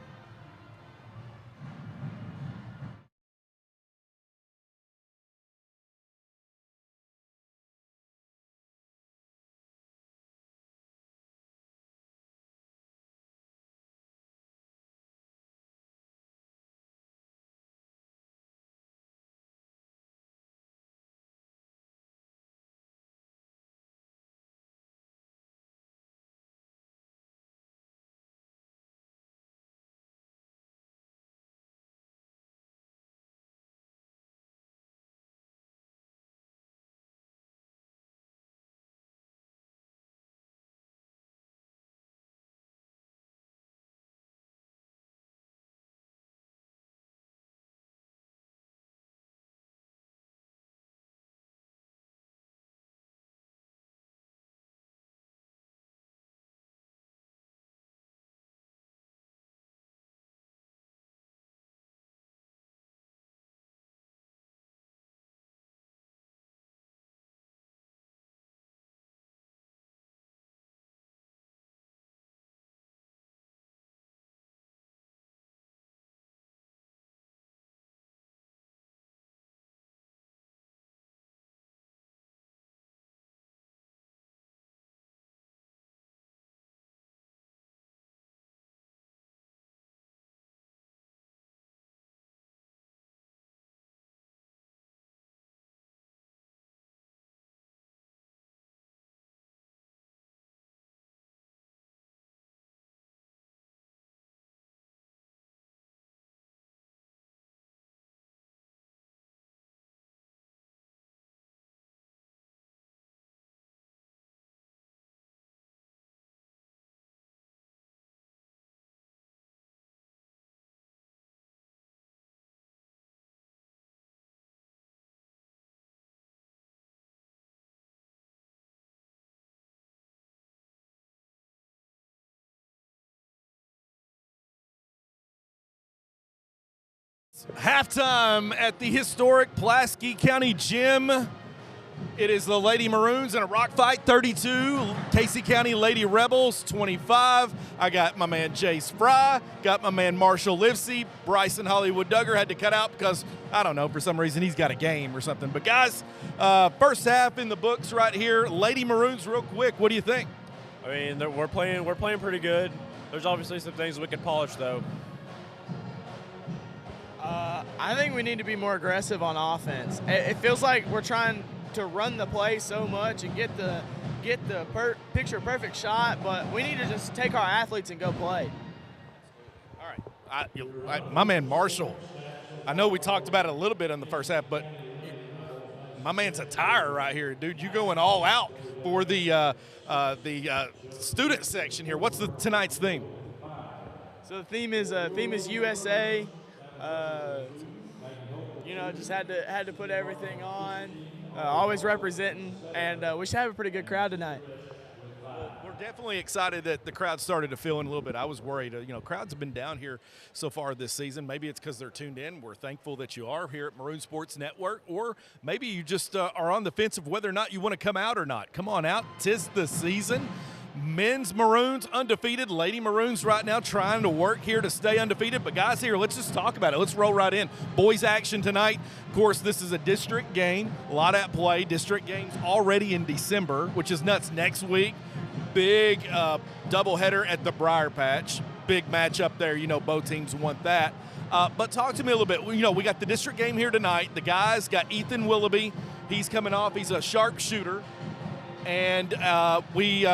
Halftime at the historic Pulaski County Gym. It is the Lady Maroons in a rock fight, 32. Casey County Lady Rebels, 25. I got my man Jace Fry, got my man Marshall Livesey. Bryson Hollywood Duggar had to cut out because, I don't know, for some reason he's got a game or something. But guys, first half in the books right here. Lady Maroons, real quick, what do you think? I mean, we're playing pretty good. There's obviously some things we can polish, though. I think we need to be more aggressive on offense. It feels like we're trying to run the play so much and get the picture perfect shot, but we need to just take our athletes and go play. All right, my man Marshall, I know we talked about it a little bit in the first half, but my man's a tire right here, dude. You going all out for the student section here. What's tonight's theme? So the theme is USA. Just had to put everything on. Always representing, and we should have a pretty good crowd tonight. We're definitely excited that the crowd started to fill in a little bit. I was worried. Crowds have been down here so far this season. Maybe it's because they're tuned in. We're thankful that you are here at Maroon Sports Network, or maybe you just are on the fence of whether or not you want to come out or not. Come on out. 'Tis the season. Men's Maroons undefeated. Lady Maroons right now trying to work here to stay undefeated. But guys, here, let's just talk about it. Let's roll right in. Boys action tonight. Of course, this is a district game. A lot at play. District games already in December, which is nuts. Next week, big doubleheader at the Briar Patch. Big matchup there. Both teams want that. But talk to me a little bit. We got the district game here tonight. The guys got Ethan Willoughby. He's coming off. He's a sharpshooter. And we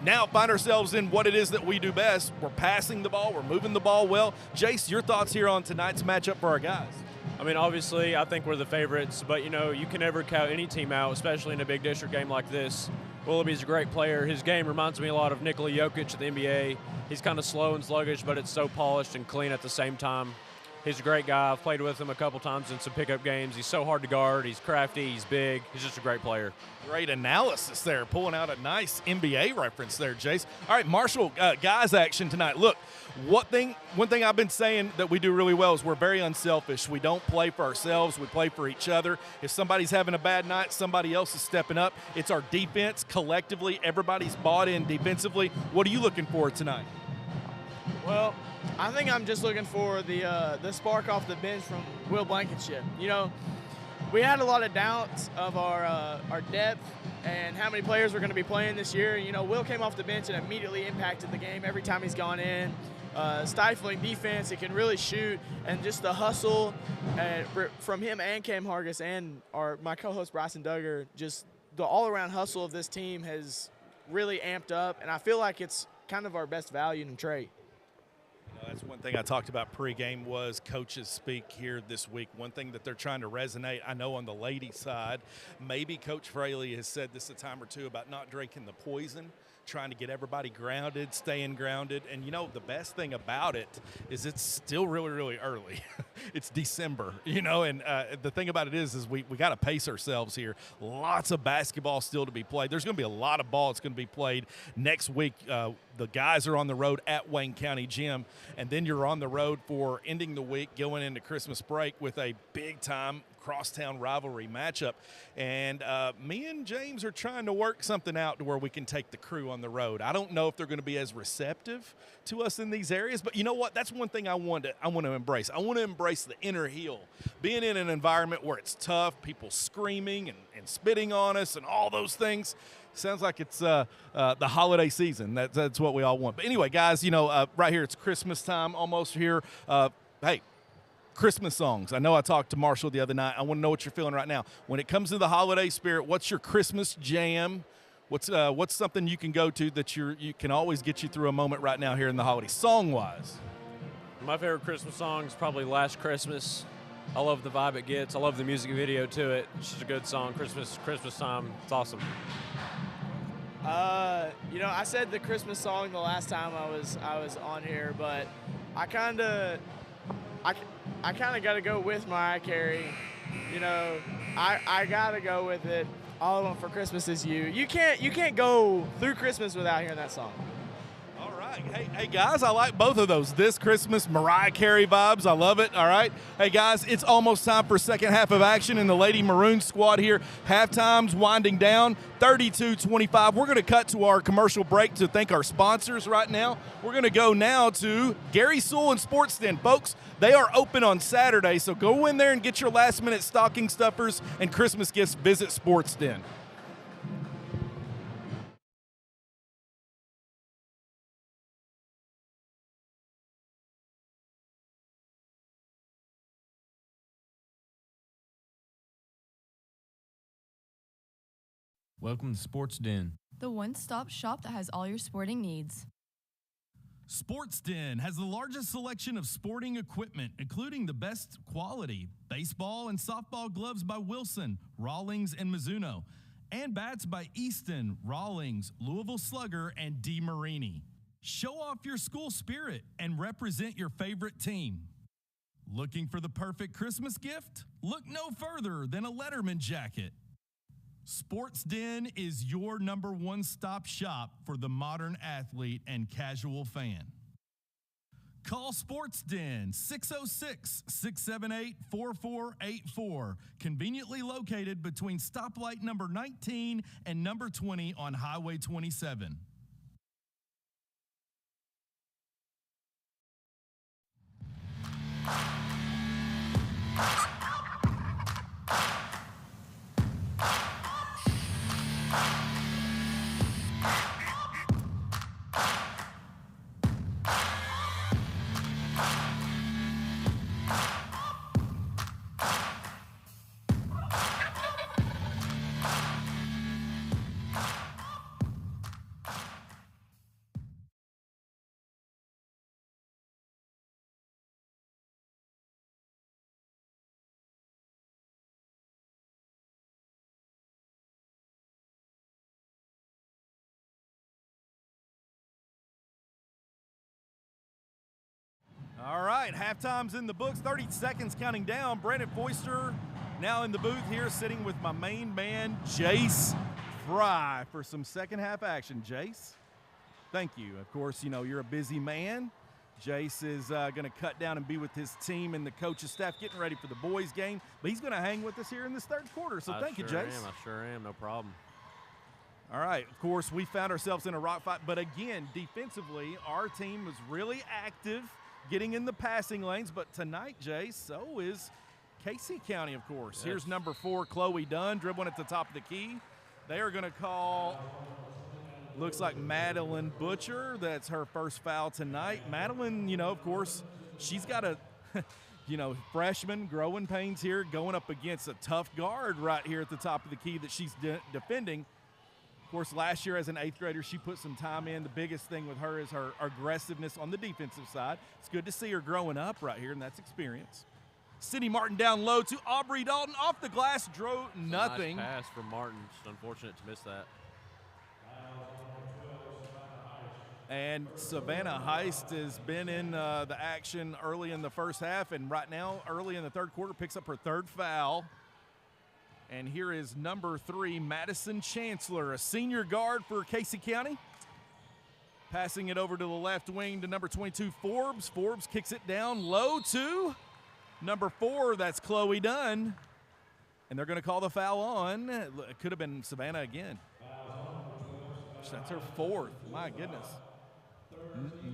now find ourselves in what it is that we do best. We're passing the ball. We're moving the ball well. Jace, your thoughts here on tonight's matchup for our guys? I mean, obviously, I think we're the favorites, but, you can never count any team out, especially in a big district game like this. Willoughby's a great player. His game reminds me a lot of Nikola Jokic at the NBA. He's kind of slow and sluggish, but it's so polished and clean at the same time. He's a great guy. I've played with him a couple times in some pickup games. He's so hard to guard. He's crafty. He's big. He's just a great player. Great analysis there, pulling out a nice NBA reference there, Jace. All right, Marshall, guys action tonight. Look, one thing I've been saying that we do really well is we're very unselfish. We don't play for ourselves. We play for each other. If somebody's having a bad night, somebody else is stepping up. It's our defense collectively. Everybody's bought in defensively. What are you looking for tonight? Well, I think I'm just looking for the spark off the bench from Will Blankenship. We had a lot of doubts of our depth and how many players were going to be playing this year. Will came off the bench and immediately impacted the game every time he's gone in. Stifling defense, he can really shoot, and just the hustle from him and Cam Hargis and my co-host Bryson Duggar, just the all-around hustle of this team has really amped up, and I feel like it's kind of our best value and trait. That's one thing I talked about pregame was coaches speak here this week. One thing that they're trying to resonate, I know on the ladies' side, maybe Coach Fraley has said this a time or two about not drinking the poison, trying to get everybody grounded, staying grounded. And, the best thing about it is it's still really, really early. It's December, and the thing about it is we got to pace ourselves here. Lots of basketball still to be played. There's going to be a lot of ball that's going to be played next week. The guys are on the road at Wayne County Gym, and then you're on the road for ending the week, going into Christmas break with a big-time crosstown rivalry matchup. And me and James are trying to work something out to where we can take the crew on the road. I don't know if they're going to be as receptive to us in these areas, but you know what? That's one thing I want to embrace. I want to embrace the inner heel. Being in an environment where it's tough, people screaming and spitting on us and all those things. Sounds like it's the holiday season. That's what we all want. But anyway, guys, right here, it's Christmas time almost here. Hey, Christmas songs. I know I talked to Marshall the other night. I want to know what you're feeling right now. When it comes to the holiday spirit, what's your Christmas jam? What's something you can go to that you can always get you through a moment right now here in the holidays, song-wise? My favorite Christmas song is probably Last Christmas. I love the vibe it gets. I love the music video to it. It's just a good song. Christmas time. It's awesome. I said the Christmas song the last time I was on here, but I kind of got to go with Mariah Carey. I got to go with it. All I Want for Christmas Is You. You can't go through Christmas without hearing that song. All right. right. Hey, guys, I like both of those. This Christmas Mariah Carey vibes. I love it. All right. Hey, guys, it's almost time for second half of action in the Lady Maroon squad here. Halftime's winding down, 32-25. We're going to cut to our commercial break to thank our sponsors right now. We're going to go now to Gary Sewell and Sports Den. Folks, they are open on Saturday, so go in there and get your last-minute stocking stuffers and Christmas gifts. Visit Sports Den. Welcome to Sports Den. The one-stop shop that has all your sporting needs. Sports Den has the largest selection of sporting equipment, including the best quality baseball and softball gloves by Wilson, Rawlings, and Mizuno, and bats by Easton, Rawlings, Louisville Slugger, and DeMarini. Show off your school spirit and represent your favorite team. Looking for the perfect Christmas gift? Look no further than a Letterman jacket. Sports Den is your number one stop shop for the modern athlete and casual fan. Call Sports Den 606-678-4484, conveniently located between stoplight number 19 and number 20 on Highway 27. All right, halftime's in the books, 30 seconds counting down. Brandon Foister now in the booth here, sitting with my main man, Jace Fry, for some second half action. Jace, thank you. Of course, you know, you're a busy man. Jace is going to cut down and be with his team and the coach's staff getting ready for the boys game, but he's going to hang with us here in this third quarter, so thank you, Jace. I sure am, no problem. All right, of course, we found ourselves in a rock fight, but again, defensively, our team was really active, getting in the passing lanes, but tonight, Jay, so is Casey County, of course. Yes. Here's number 4, Chloe Dunn, dribbling at the top of the key. They are going to call, looks like Madeline Butcher. That's her first foul tonight. Madeline, you know, of course, she's got a, you know, freshman, growing pains here, going up against a tough guard right here at the top of the key that she's defending. Of course, last year as an 8th grader, she put some time in. The biggest thing with her is her aggressiveness on the defensive side. It's good to see her growing up right here, and that's experience. Sydney Martin down low to Aubrey Dalton. Off the glass, drove nothing. Nice pass from Martin. Just unfortunate to miss that. And Savannah Heist has been in the action early in the first half, and right now, early in the third quarter, picks up her 3rd foul. And here is number 3, Madison Chancellor, a senior guard for Casey County. Passing it over to the left wing to number 22, Forbes. Forbes kicks it down low to number 4, that's Chloe Dunn. And they're going to call the foul on. It could have been Savannah again. That's her 4th. My goodness.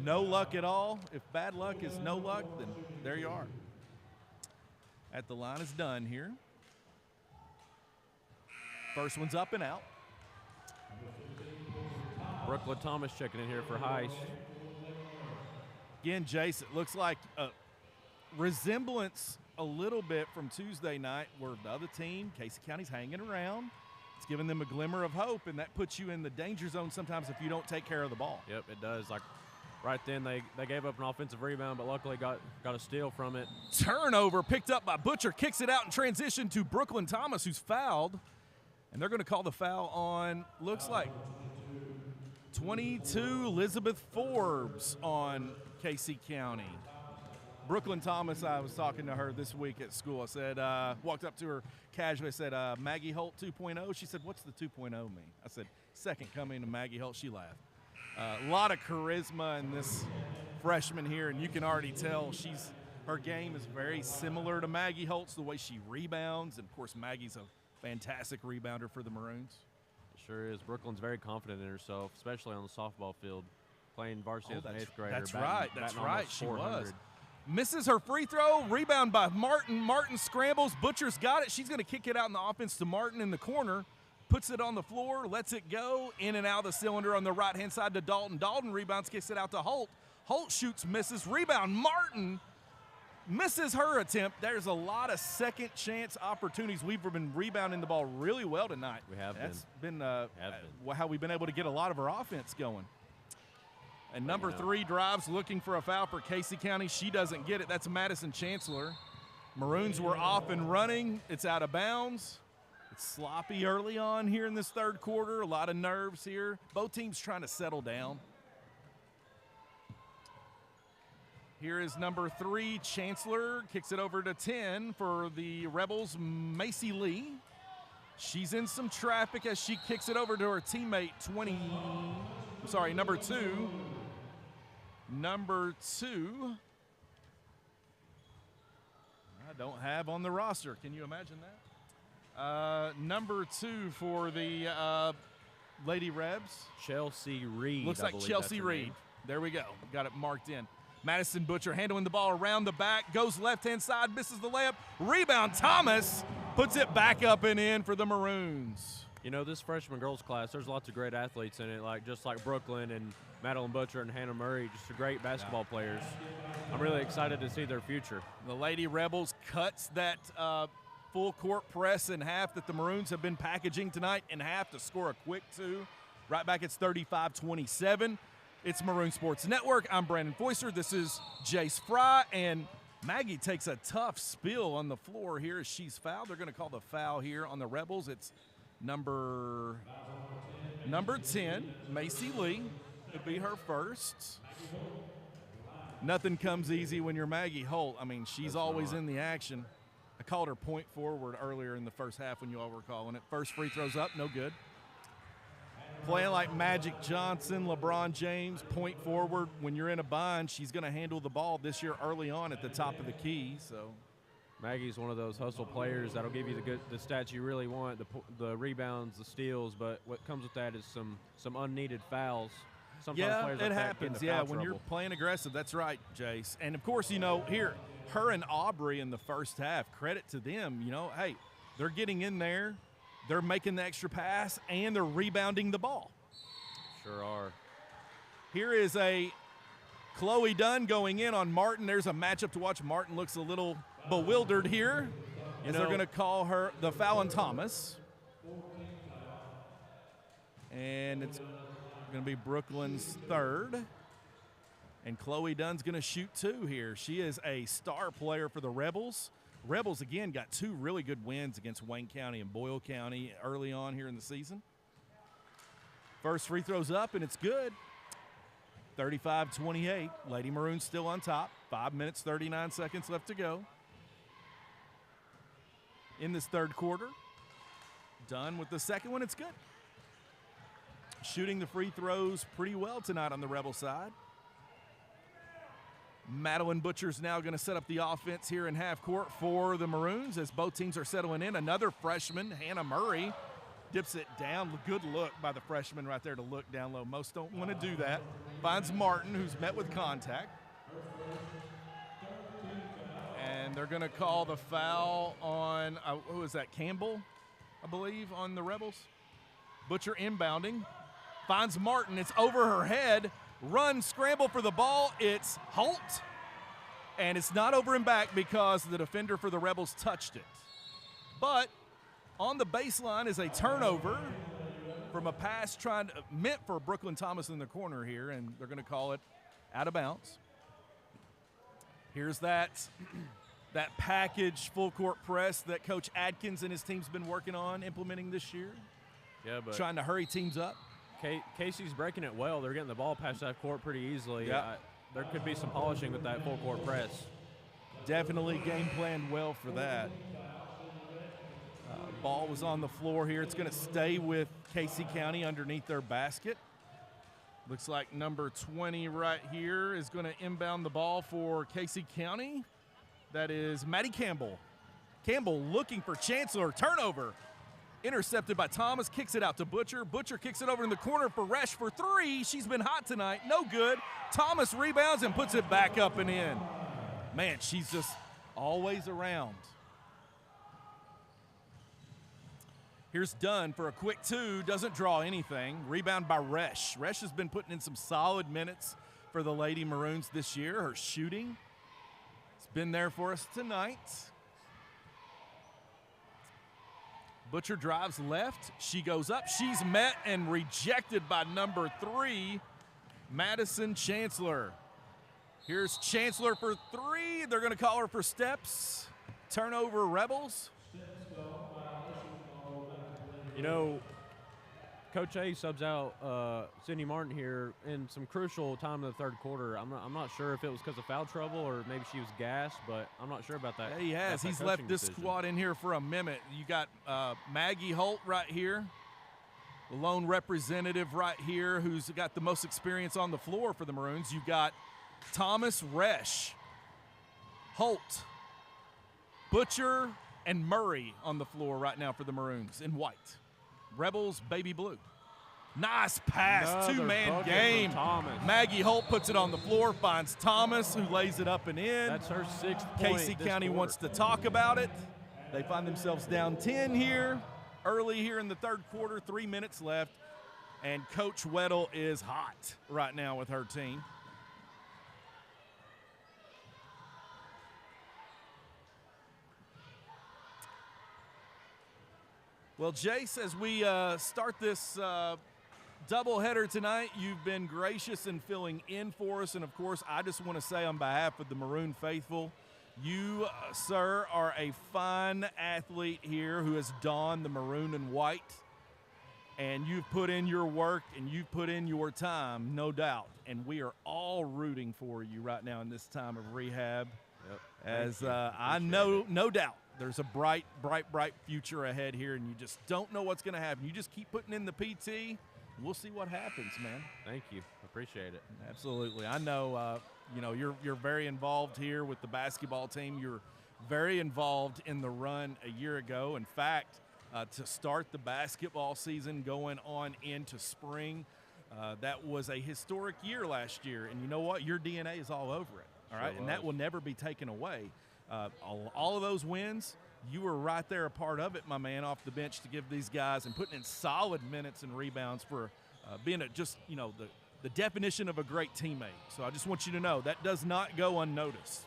No luck at all. If bad luck is no luck, then there you are. At the line is Dunn here. First one's up and out. Brooklyn Thomas checking in here for Heist. Again, Jace, it looks like a resemblance a little bit from Tuesday night where the other team, Casey County's hanging around. It's giving them a glimmer of hope, and that puts you in the danger zone sometimes if you don't take care of the ball. Yep, it does. Like right then, they gave up an offensive rebound, but luckily got a steal from it. Turnover picked up by Butcher, kicks it out in transition to Brooklyn Thomas, who's fouled. And they're going to call the foul on, looks like, 22, Elizabeth Forbes on Casey County. Brooklyn Thomas, I was talking to her this week at school. I said, walked up to her casually, I said, Maggie Holt 2.0. She said, what's the 2.0 mean? I said, second coming to Maggie Holt. She laughed. A lot of charisma in this freshman here, and you can already tell her game is very similar to Maggie Holtz, the way she rebounds. And, of course, Maggie's a fantastic rebounder for the Maroons. Sure is. Brooklyn's very confident in herself, especially on the softball field, playing varsity as an 8th grader. That's batting right. She 400. was. Misses her free throw. Rebound by Martin. Martin scrambles. Butcher's got it. She's going to kick it out in the offense to Martin in the corner. Puts it on the floor. Lets it go. In and out of the cylinder on the right-hand side to Dalton. Dalton rebounds. Kicks it out to Holt. Holt shoots, misses. Rebound. Martin misses her attempt. There's a lot of second chance opportunities. We've been rebounding the ball really well tonight. We have That's been how we've been able to get a lot of our offense going. And number 3 drives looking for a foul for Casey County. She doesn't get it. That's Madison Chancellor. Maroons were off and running. It's out of bounds. It's sloppy early on here in this third quarter. A lot of nerves here. Both teams trying to settle down. Here is number 3, Chancellor. Kicks it over to 10 for the Rebels, Macy Lee. She's in some traffic as she kicks it over to her teammate, number 2. Number 2, I don't have on the roster. Can you imagine that? Number 2 for the Lady Rebs. Chelsea Reed. Looks like Chelsea Reed. There we go. Got it marked in. Madison Butcher handling the ball around the back. Goes left-hand side, misses the layup. Rebound, Thomas puts it back up and in for the Maroons. You know, this freshman girls class, there's lots of great athletes in it, just like Brooklyn and Madeline Butcher and Hannah Murray, just great basketball players. I'm really excited to see their future. The Lady Rebels cuts that full court press in half that the Maroons have been packaging tonight in half to score a quick 2. Right back, it's 35-27. It's Maroon Sports Network. I'm Brandon Foyster. This is Jace Fry, and Maggie takes a tough spill on the floor here as she's fouled. They're going to call the foul here on the Rebels. It's number 10, Macy Lee. It'd be her first. Nothing comes easy when you're Maggie Holt. I mean, she's always in the action. I called her point forward earlier in the first half when you all were calling it. First free throw's up, no good. Playing like Magic Johnson, LeBron James, point forward. When you're in a bind, she's going to handle the ball this year early on at the top of the key. So Maggie's one of those hustle players that'll give you the stats you really want, the rebounds, the steals, but what comes with that is some unneeded fouls. Sometimes players it happens. Yeah, when you're playing aggressive, that's right, Jace. And, of course, here, her and Aubrey in the first half, credit to them. Hey, they're getting in there. They're making the extra pass, and they're rebounding the ball. Sure are. Here is a Chloe Dunn going in on Martin. There's a matchup to watch. Martin looks a little bewildered here. They're going to call her the foul on Thomas. And it's going to be Brooklyn's third. And Chloe Dunn's going to shoot 2 here. She is a star player for the Rebels. Rebels, again, got 2 really good wins against Wayne County and Boyle County early on here in the season. First free throw's up, and it's good. 35-28. Lady Maroons still on top. 5 minutes, 39 seconds left to go in this third quarter. Done with the second one. It's good. Shooting the free throws pretty well tonight on the Rebel side. Madeline Butcher's now going to set up the offense here in half court for the Maroons as both teams are settling in. Another freshman, Hannah Murray, dips it down. Good look by the freshman right there to look down low. Most don't want to do that. Finds Martin, who's met with contact. And they're going to call the foul on, who is that, Campbell, I believe, on the Rebels. Butcher inbounding. Finds Martin. It's over her head. Run, scramble for the ball. It's Holt. And it's not over and back because the defender for the Rebels touched it. But on the baseline is a turnover from a pass meant for Brooklyn Thomas in the corner here, and they're going to call it out of bounds. Here's that package full court press that Coach Adkins and his team's been working on implementing this year. Yeah, but trying to hurry teams up. Casey's breaking it well. They're getting the ball past that court pretty easily. Yeah. There could be some polishing with that full court press. Definitely game planned well for that. Ball was on the floor here. It's going to stay with Casey County underneath their basket. Looks like number 20 right here is going to inbound the ball for Casey County. That is Maddie Campbell. Campbell looking for Chancellor. Turnover. Intercepted by Thomas. Kicks it out to Butcher. Butcher kicks it over in the corner for Resch for three. She's been hot tonight. No good. Thomas rebounds and puts it back up and in. Man, she's just always around. Here's Dunn for a quick two. Doesn't draw anything. Rebound by Resch. Resch has been putting in some solid minutes for the Lady Maroons this year. Her shooting has been there for us tonight. Butcher drives left. She goes up. She's met and rejected by number 3, Madison Chancellor. Here's Chancellor for three. They're going to call her for steps. Turnover, Rebels. You know, Coach A subs out Sydney Martin here in some crucial time in the third quarter. I'm not sure if it was because of foul trouble or maybe she was gassed, but I'm not sure about that. Yeah, he has. He's left this squad in here for a minute. You got Maggie Holt right here, the lone representative right here who's got the most experience on the floor for the Maroons. You got Thomas, Resch, Holt, Butcher, and Murray on the floor right now for the Maroons in white. Rebels, baby blue. Nice pass, two-man game. Maggie Holt puts it on the floor, finds Thomas, who lays it up and in. That's her 6th point. Casey County wants to talk about it. They find themselves down 10 here, early here in the third quarter, 3 minutes left, and Coach Weddle is hot right now with her team. Well, Jace, as we start this doubleheader tonight, you've been gracious in filling in for us. And, of course, I just want to say on behalf of the Maroon faithful, you, sir, are a fine athlete here who has donned the maroon and white. And you've put in your work and you've put in your time, no doubt. And we are all rooting for you right now in this time of rehab. Yep. As I know, no doubt, there's a bright future ahead here, and you just don't know what's going to happen. You just keep putting in the PT. We'll see what happens, man. Thank you. Appreciate it. Absolutely. I know, you're very involved here with the basketball team. You're very involved in the run a year ago. In fact, to start the basketball season going on into spring, that was a historic year last year. And you know what? Your DNA is all over it. All right, and that will never be taken away. All of those wins, you were right there a part of it, my man, off the bench to give these guys and putting in solid minutes and rebounds for being the definition of a great teammate. So I just want you to know that does not go unnoticed.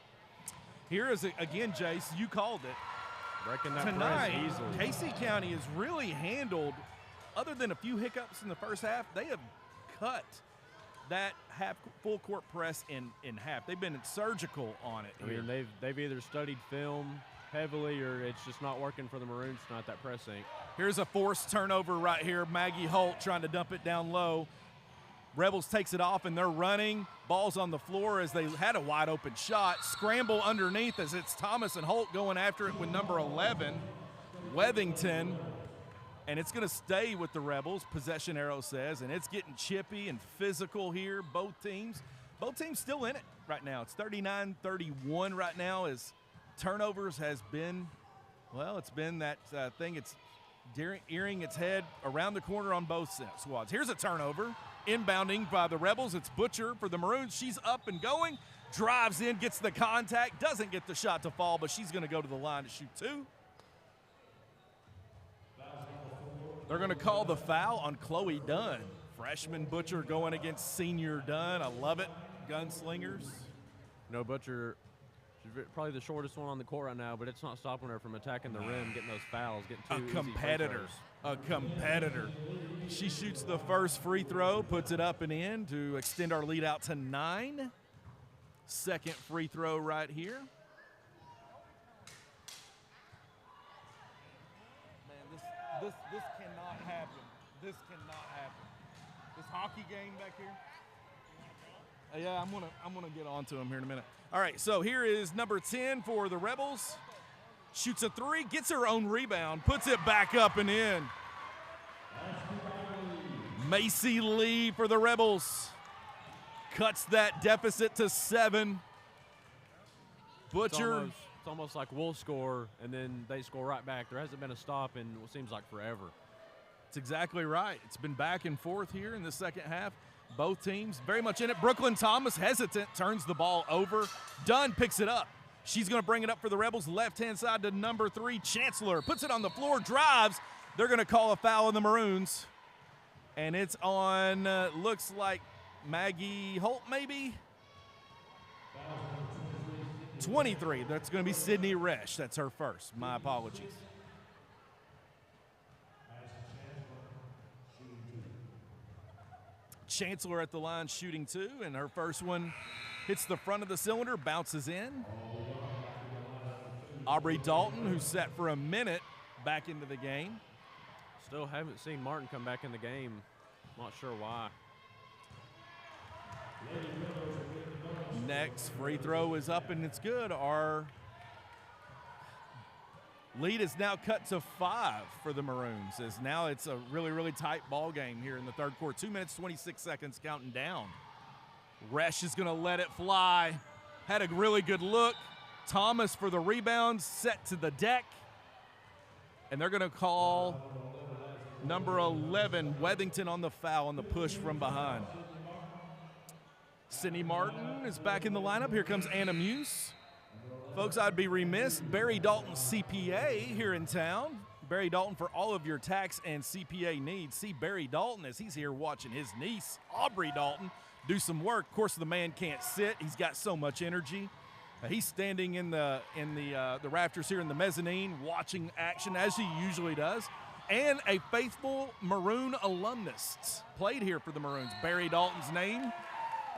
Here is, again, Jace, you called it. Breaking that Tonight, press easily. Casey County has really handled, other than a few hiccups in the first half, they have cut that full court press in half. They've been surgical on it. I mean, they've either studied film heavily or it's just not working for the Maroons tonight, that press ain't. Here's a forced turnover right here. Maggie Holt trying to dump it down low. Rebels takes it off and they're running. Ball's on the floor as they had a wide open shot. Scramble underneath as it's Thomas and Holt going after it with number 11, Wethington. And it's going to stay with the Rebels, possession arrow says, and it's getting chippy and physical here. Both teams still in it right now. It's 39-31 right now as turnovers has been, well, it's been that thing. It's earing its head around the corner on both squads. Here's a turnover, inbounding by the Rebels. It's Butcher for the Maroons. She's up and going, drives in, gets the contact, doesn't get the shot to fall, but she's going to go to the line to shoot two. They're going to call the foul on Chloe Dunn. Freshman Butcher going against senior Dunn. I love it. Gunslingers. No, Butcher, she's probably the shortest one on the court right now, but it's not stopping her from attacking the rim, getting those fouls, getting two A competitor. She shoots the first free throw, puts it up and in to extend our lead out to 9. Second free throw right here. Man, this cannot happen. This cannot happen. This hockey game back here. Yeah, I'm gonna get on to him here in a minute. All right, so here is number 10 for the Rebels. Shoots a three, gets her own rebound, puts it back up and in. Macy Lee for the Rebels. cuts that deficit to 7. Butcher. It's almost like we'll score, and then they score right back. There hasn't been a stop in what seems like forever. That's exactly right. It's been back and forth here in the second half. Both teams very much in it. Brooklyn Thomas, hesitant, turns the ball over. Dunn picks it up. She's going to bring it up for the Rebels. Left-hand side to number 3, Chancellor. Puts it on the floor, drives. They're going to call a foul on the Maroons. And it's on, looks like Maggie Holt maybe? 23. That's going to be Sydney Resch. That's her first. My apologies. Chancellor at the line shooting 2, and her first one hits the front of the cylinder, bounces in. Aubrey Dalton, who sat for a minute, back into the game. Still haven't seen Martin come back in the game. Not sure why. Next free throw is up, and it's good. Our lead is now cut to 5 for the Maroons, as now it's a really, really tight ball game here in the third quarter. 2 minutes, 26 seconds counting down. Resch is going to let it fly. Had a really good look. Thomas for the rebound, set to the deck. And they're going to call number 11, Wethington, on the foul on the push from behind. Sydney Martin is back in the lineup. Here comes Anna Muse. Folks, I'd be remiss. Barry Dalton CPA here in town. Barry Dalton for all of your tax and CPA needs. See Barry Dalton as he's here watching his niece, Aubrey Dalton, do some work. Of course, the man can't sit. He's got so much energy. He's standing in the rafters here in the mezzanine, watching action as he usually does. And a faithful Maroon alumnus played here for the Maroons. Barry Dalton's name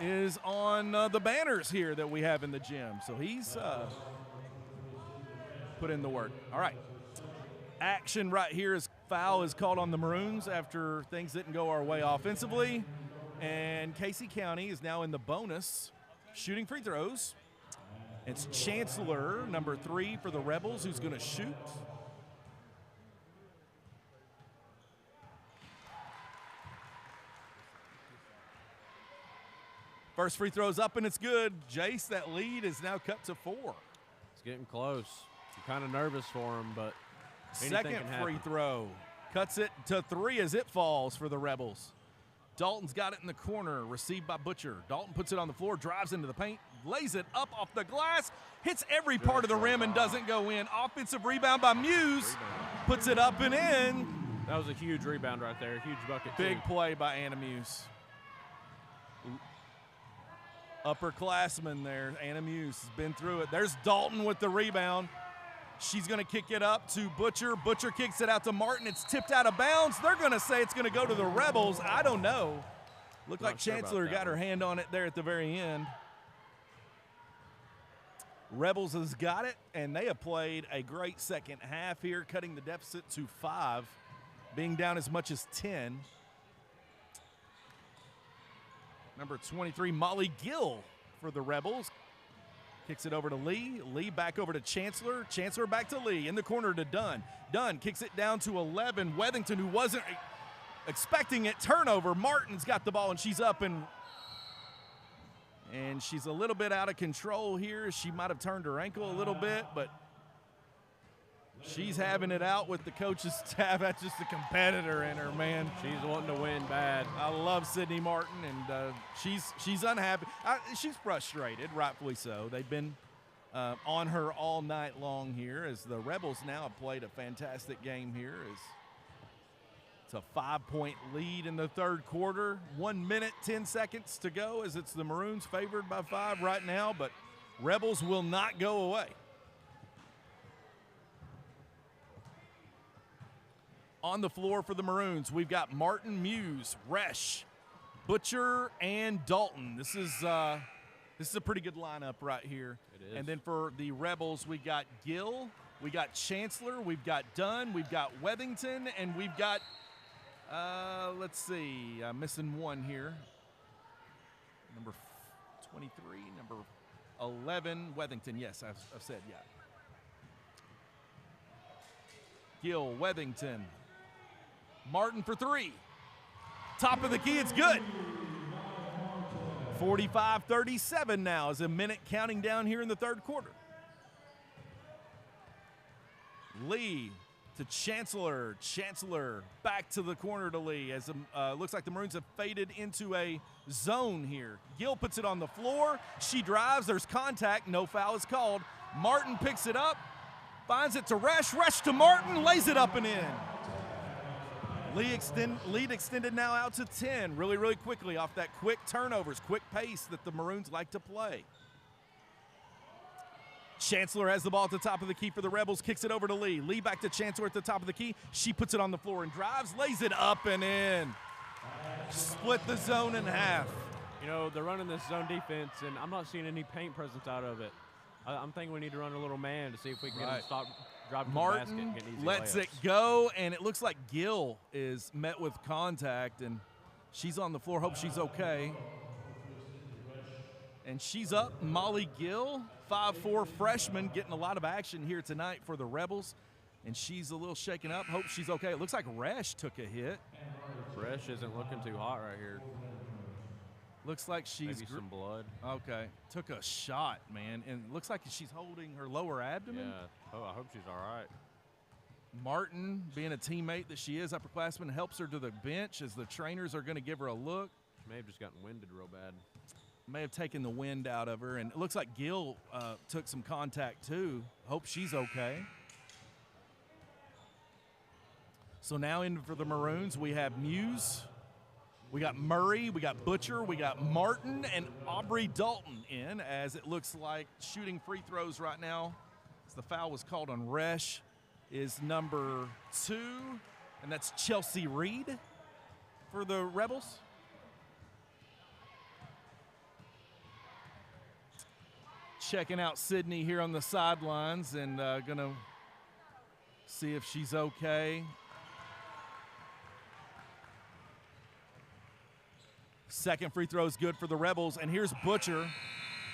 is on the banners here that we have in the gym. So he's put in the work. All right. Action right here is foul is called on the Maroons after things didn't go our way offensively. And Casey County is now in the bonus shooting free throws. It's Chancellor, number 3 for the Rebels, who's going to shoot. First free throw's up, and it's good. Jace, that lead is now cut to 4. It's getting close. I'm kind of nervous for him, but second free throw. Cuts it to 3 as it falls for the Rebels. Dalton's got it in the corner, received by Butcher. Dalton puts it on the floor, drives into the paint, lays it up off the glass, hits every part of the rim and doesn't go in. Offensive rebound by Muse, puts it up and in. That was a huge rebound right there, huge bucket. Big play by Anna Muse. Upperclassman there, Anna Muse has been through it. There's Dalton with the rebound. She's going to kick it up to Butcher. Butcher kicks it out to Martin. It's tipped out of bounds. They're going to say it's going to go to the Rebels. I don't know. Looked like Chancellor got her hand on it there at the very end. Rebels has got it, and they have played a great second half here, cutting the deficit to 5, being down as much as 10. Number 23, Molly Gill for the Rebels. Kicks it over to Lee. Lee back over to Chancellor. Chancellor back to Lee. In the corner to Dunn. Dunn kicks it down to 11. Wethington, who wasn't expecting it, turnover. Martin's got the ball, and she's up, and she's a little bit out of control here. She might have turned her ankle a little bit, but she's having it out with the coach's staff. That's just a competitor in her, man. She's wanting to win bad. I love Sydney Martin, and she's unhappy. She's frustrated, rightfully so. They've been on her all night long here, as the Rebels now have played a fantastic game here. It's a 5-point lead in the third quarter. 1 minute, 10 seconds to go, as it's the Maroons favored by 5 right now, but Rebels will not go away. On the floor for the Maroons, we've got Martin, Muse, Resch, Butcher, and Dalton. This is a pretty good lineup right here. It is. And then for the Rebels, we got Gill, we got Chancellor, we've got Dunn, we've got Wethington, and we've got, let's see, missing one here. Number 23, number 11, Wethington. Yes, I've said, yeah. Gill, Wethington. Martin for 3. Top of the key, it's good. 45-37 now as a minute counting down here in the third quarter. Lee to Chancellor. Chancellor back to the corner to Lee as looks like the Maroons have faded into a zone here. Gill puts it on the floor. She drives. There's contact. No foul is called. Martin picks it up, finds it to Resch. Resch to Martin, lays it up and in. Lead extended now out to 10 really, really quickly off that quick turnovers, quick pace that the Maroons like to play. Chancellor has the ball at the top of the key for the Rebels, kicks it over to Lee. Lee back to Chancellor at the top of the key. She puts it on the floor and drives, lays it up and in. Split the zone in half. You know, they're running this zone defense, and I'm not seeing any paint presence out of it. I'm thinking we need to run a little man to see if we can get him to stop driving to the basket and get easy lets layups. it go, and it looks like Gill is met with contact, and she's on the floor. Hope she's okay. And she's up. Molly Gill, 5'4" freshman, getting a lot of action here tonight for the Rebels, and she's a little shaken up. Hope she's okay. It looks like Resch took a hit. Resch isn't looking too hot right here. Looks like she's maybe some blood. Okay, took a shot, man, and it looks like she's holding her lower abdomen. Yeah. Oh, I hope she's all right. Martin, being a teammate that she is, upperclassman, helps her to the bench as the trainers are going to give her a look. She may have just gotten winded real bad. May have taken the wind out of her, and it looks like Gill took some contact too. Hope she's okay. So now in for the Maroons, we have Muse, we got Murray, we got Butcher, we got Martin, and Aubrey Dalton in, as it looks like shooting free throws right now, as the foul was called on Resch, is number 2, and that's Chelsea Reed for the Rebels. Checking out Sydney here on the sidelines and gonna see if she's okay. Second free throw is good for the Rebels, and here's Butcher.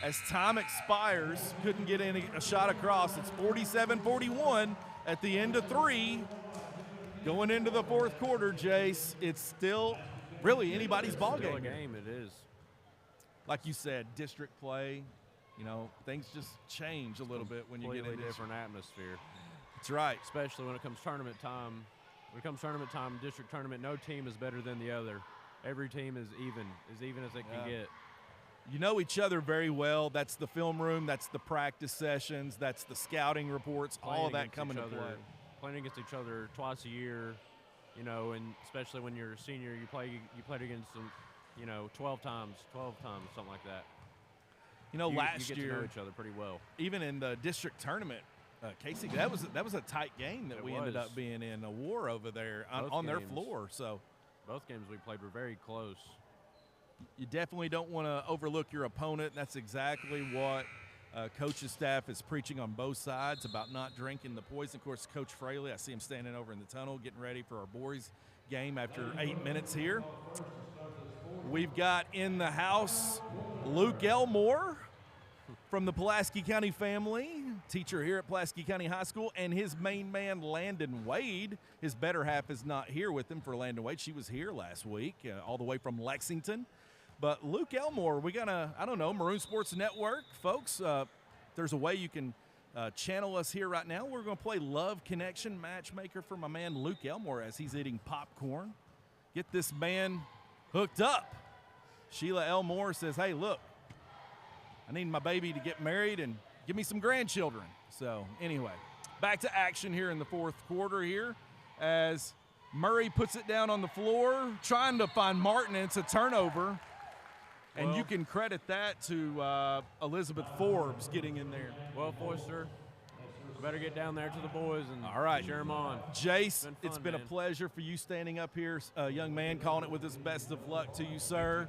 As time expires, couldn't get a shot across. It's 47-41 at the end of 3. Going into the fourth quarter, Jace, it's still really anybody's ball Still game. a game, it is. Like you said, district play. You know, things just change a little bit when you get into different atmosphere. That's right. Especially when it comes tournament time. When it comes tournament time, district tournament, no team is better than the other. Every team is even as it can get. You know each other very well. That's the film room. That's the practice sessions. That's the scouting reports. All of that coming to play. Playing against each other twice a year, you know, and especially when you're a senior, you played against them, you know, 12 times, something like that. You know, you last get year, to know each other pretty well. Even in the district tournament, Casey, that was a tight game that we ended up being in, a war over there on their floor. So both games we played were very close. You definitely don't want to overlook your opponent. That's exactly what coach's staff is preaching on both sides about not drinking the poison. Of course, Coach Fraley, I see him standing over in the tunnel getting ready for our boys game after 8 minutes here. We've got in the house Luke Elmore from the Pulaski County family, teacher here at Pulaski County High School, and his main man, Landon Wade. His better half is not here with him for Landon Wade. She was here last week, all the way from Lexington. But Luke Elmore, we got Maroon Sports Network, folks. There's a way you can channel us here right now. We're going to play Love Connection Matchmaker for my man Luke Elmore as he's eating popcorn. Get this man hooked up. Sheila Elmore says, hey, look, I need my baby to get married and give me some grandchildren. So anyway, back to action here in the fourth quarter here as Murray puts it down on the floor, trying to find Martin, and it's a turnover. And you can credit that to Elizabeth Forbes getting in there. Well, Foister, better get down there to the boys and all right, cheer them on. Jace, it's been a pleasure for you standing up here, young man, calling it with us. Best of luck to you, sir.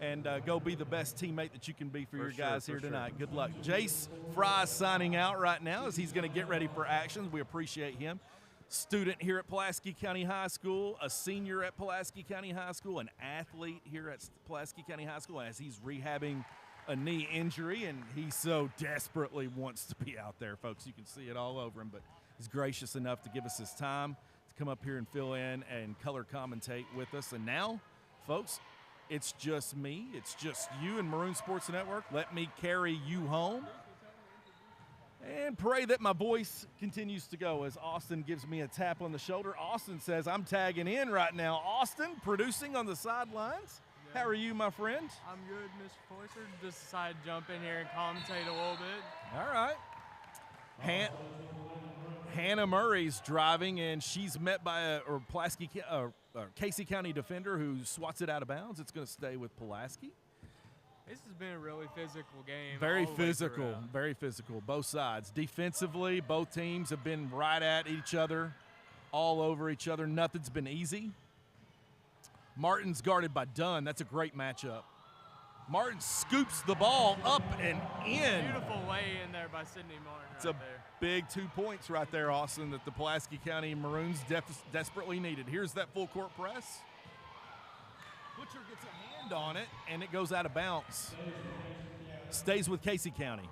And go be the best teammate that you can be for your guys here tonight. Good luck. Jace Fry signing out right now as he's going to get ready for actions. We appreciate him. Student here at Pulaski County High School, a senior at Pulaski County High School, an athlete here at Pulaski County High School as he's rehabbing a knee injury, and he so desperately wants to be out there, folks. You can see it all over him, but he's gracious enough to give us his time to come up here and fill in and color commentate with us. And now, folks, It's just me. It's just you and Maroon Sports Network. Let me carry you home. And pray that my voice continues to go as Austin gives me a tap on the shoulder. Austin says, I'm tagging in right now. Austin, producing on the sidelines. Yeah. How are you, my friend? I'm good, Mr. Foyser. Just decided to jump in here and commentate a little bit. All right. Hannah Murray's driving, and she's met by a Pulaski, Casey County defender who swats it out of bounds. It's going to stay with Pulaski. This has been a really physical game. Very physical, both sides. Defensively, both teams have been right at each other, all over each other. Nothing's been easy. Martin's guarded by Dunn. That's a great matchup. Martin scoops the ball up and in. Beautiful lay in there by Sydney Martin. It's a big 2 points right there, Austin, that the Pulaski County Maroons desperately needed. Here's that full court press. Butcher gets a hand on it, and it goes out of bounds. Stays with Casey County.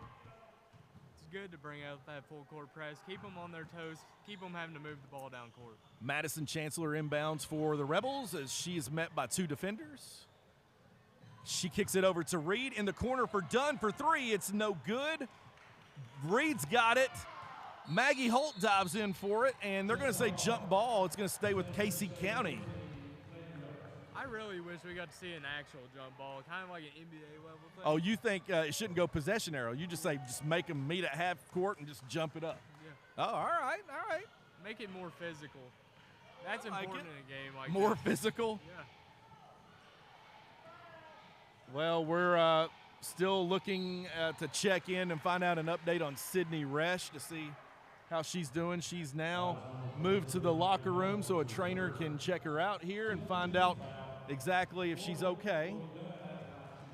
It's good to bring out that full court press. Keep them on their toes. Keep them having to move the ball down court. Madison Chancellor inbounds for the Rebels as she is met by 2 defenders. She kicks it over to Reed in the corner for Dunn for 3. It's no good. Reed's got it. Maggie Holt dives in for it, and they're going to say jump ball. It's going to stay with Casey County. I really wish we got to see an actual jump ball, kind of like an NBA level thing. Oh, you think it shouldn't go possession arrow. You just make them meet at half court and just jump it up. Yeah. Oh, all right. Make it more physical. That's important in a game like more this. Physical? Yeah. Well, we're still looking to check in and find out an update on Sydney Resch to see how she's doing. She's now moved to the locker room so a trainer can check her out here and find out exactly if she's okay.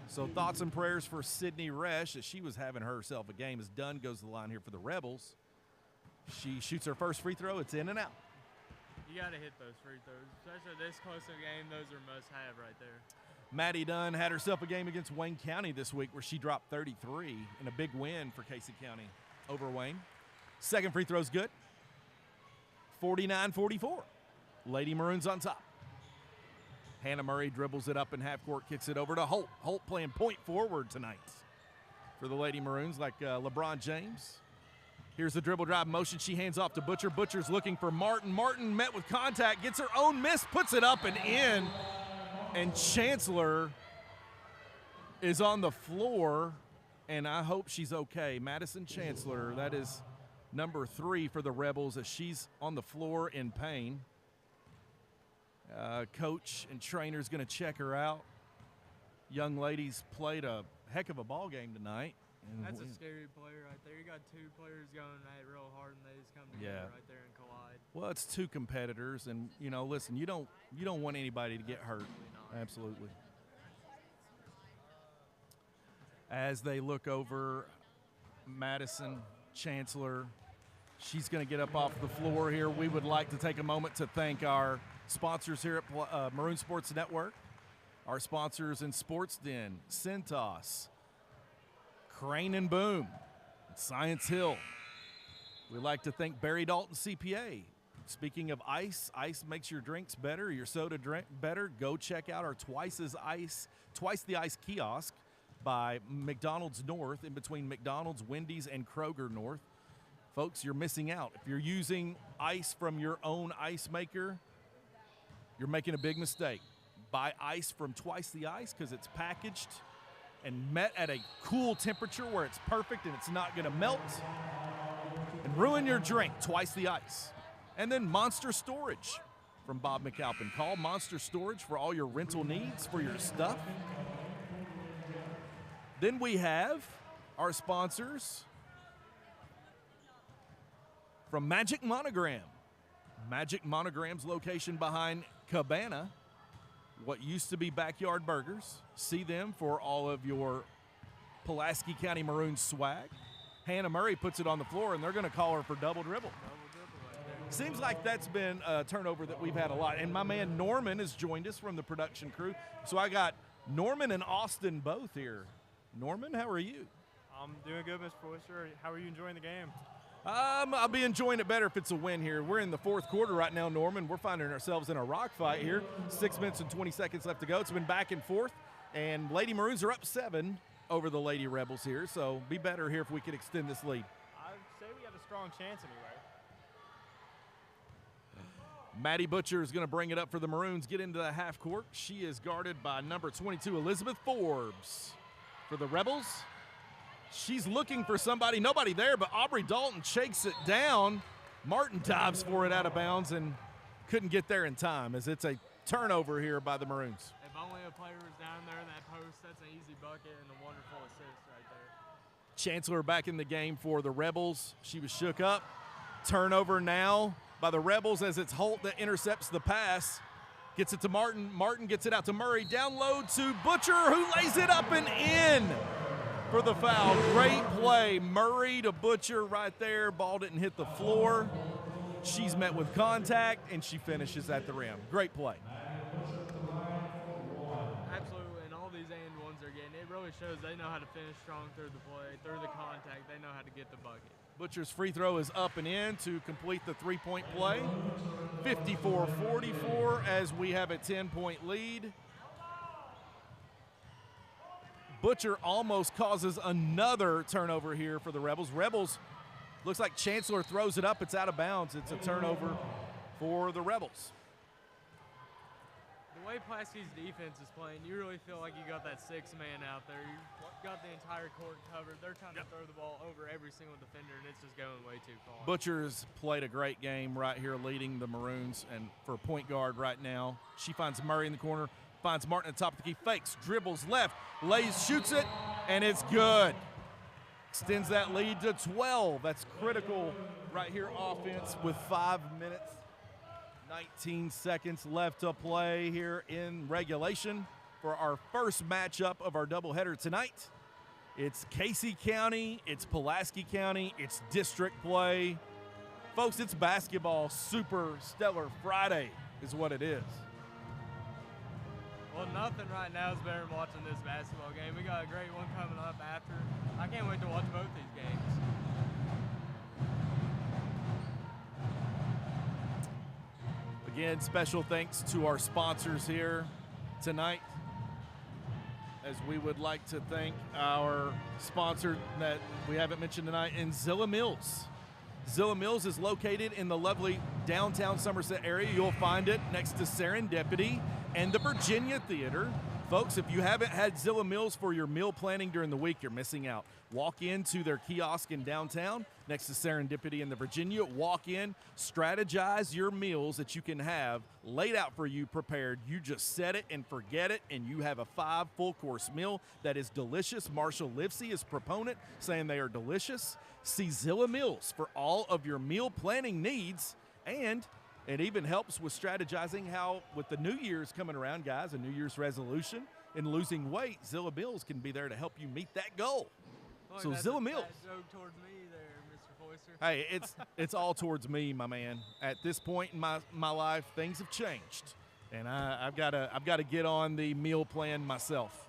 So thoughts and prayers for Sydney Resch as she was having herself a game as Dunn goes to the line here for the Rebels. She shoots her first free throw. It's in and out. You got to hit those free throws, especially this close of a game. Those are must-have right there. Maddie Dunn had herself a game against Wayne County this week where she dropped 33 in a big win for Casey County over Wayne. Second free throw's good. 49-44. Lady Maroons on top. Hannah Murray dribbles it up in half court, kicks it over to Holt. Holt playing point forward tonight for the Lady Maroons like LeBron James. Here's the dribble drive motion. She hands off to Butcher. Butcher's looking for Martin. Martin met with contact, gets her own miss, puts it up and in. And Chancellor is on the floor, and I hope she's okay. Madison Chancellor, that is number 3 for the Rebels as she's on the floor in pain. Coach and trainer's going to check her out. Young ladies played a heck of a ball game tonight. That's a scary player right there. You got 2 players going at it real hard, and they just come together right there and collide. Well, it's 2 competitors, and listen, you don't want anybody to get hurt. Absolutely. As they look over Madison Chancellor, she's going to get up off the floor here. We would like to take a moment to thank our sponsors here at Maroon Sports Network, our sponsors in Sports Den, Centos, Crane and Boom, Science Hill. We'd like to thank Barry Dalton CPA. Speaking of ice, ice makes your drinks better, your soda drink better. Go check out our Twice the Ice kiosk by McDonald's North, in between McDonald's, Wendy's, and Kroger North. Folks, you're missing out. If you're using ice from your own ice maker, you're making a big mistake. Buy ice from Twice the Ice because it's packaged and met at a cool temperature where it's perfect and it's not going to melt and ruin your drink. Twice the Ice. And then Monster Storage from Bob McAlpin. Call Monster Storage for all your rental needs for your stuff. Then we have our sponsors from Magic Monogram. Magic Monogram's location behind Cabana, what used to be Backyard Burgers. See them for all of your Pulaski County Maroons swag. Hannah Murray puts it on the floor, and they're going to call her for double dribble. Seems like that's been a turnover that we've had a lot. And my man Norman has joined us from the production crew. So I got Norman and Austin both here. Norman, how are you? I'm doing good, Mr. Foyser. How are you enjoying the game? I'll be enjoying it better if it's a win here. We're in the fourth quarter right now, Norman. We're finding ourselves in a rock fight here. 6 minutes and 20 seconds left to go. It's been back and forth, and Lady Maroons are up 7 over the Lady Rebels here, so be better here if we could extend this lead. I'd say we have a strong chance anyway. Maddie Butcher is going to bring it up for the Maroons. Get into the half court. She is guarded by number 22, Elizabeth Forbes. For the Rebels, she's looking for somebody. Nobody there, but Aubrey Dalton shakes it down. Martin dives for it out of bounds and couldn't get there in time as it's a turnover here by the Maroons. If only a player was down there in that post, that's an easy bucket and a wonderful assist right there. Chancellor back in the game for the Rebels. She was shook up. Turnover now by the Rebels as it's Holt that intercepts the pass. Gets it to Martin. Martin gets it out to Murray. Down low to Butcher, who lays it up and in for the foul. Great play. Murray to Butcher right there. Ball didn't hit the floor. She's met with contact, and she finishes at the rim. Great play. Absolutely, and all these and ones they're getting, it really shows they know how to finish strong through the play, through the contact. They know how to get the bucket. Butcher's free throw is up and in to complete the three-point play. 54-44 as we have a 10-point lead. Butcher almost causes another turnover here for the Rebels. Rebels, looks like Chancellor throws it up. It's out of bounds. It's a turnover for the Rebels. The way Pulaski's defense is playing, you really feel like you got that six man out there. You got the entire court covered. They're trying to throw the ball over every single defender, and it's just going way too far. Butcher's played a great game right here leading the Maroons, and for point guard right now, she finds Murray in the corner, finds Martin at the top of the key, fakes, dribbles left, lays, shoots it, and it's good. Extends that lead to 12. That's critical right here offense with 5 minutes. 19 seconds left to play here in regulation for our first matchup of our doubleheader tonight. It's Casey County, it's Pulaski County, it's district play. Folks, it's basketball Super Stellar Friday is what it is. Well, nothing right now is better than watching this basketball game. We got a great one coming up after. I can't wait to watch both these games. Again, special thanks to our sponsors here tonight, as we would like to thank our sponsor that we haven't mentioned tonight in Zilla Mills. Zilla Mills is located in the lovely downtown Somerset area. You'll find it next to Serendipity and the Virginia Theater. Folks, if you haven't had Zilla Mills for your meal planning during the week, you're missing out. Walk into their kiosk in downtown next to Serendipity and the Virginia. Walk in, strategize your meals that you can have laid out for you, prepared. You just set it and forget it, and you have a 5 full-course meal that is delicious. Marshall Livesey is proponent, saying they are delicious. See Zilla Mills for all of your meal planning needs, and it even helps with strategizing how, with the New Year's coming around, guys, a New Year's resolution and losing weight, Zilla Mills can be there to help you meet that goal. Boy, So Zilla Mills. Joke towards me there, Mr. Foyster. Hey, it's all towards me, my man. At this point in my life, things have changed, and I've got to get on the meal plan myself.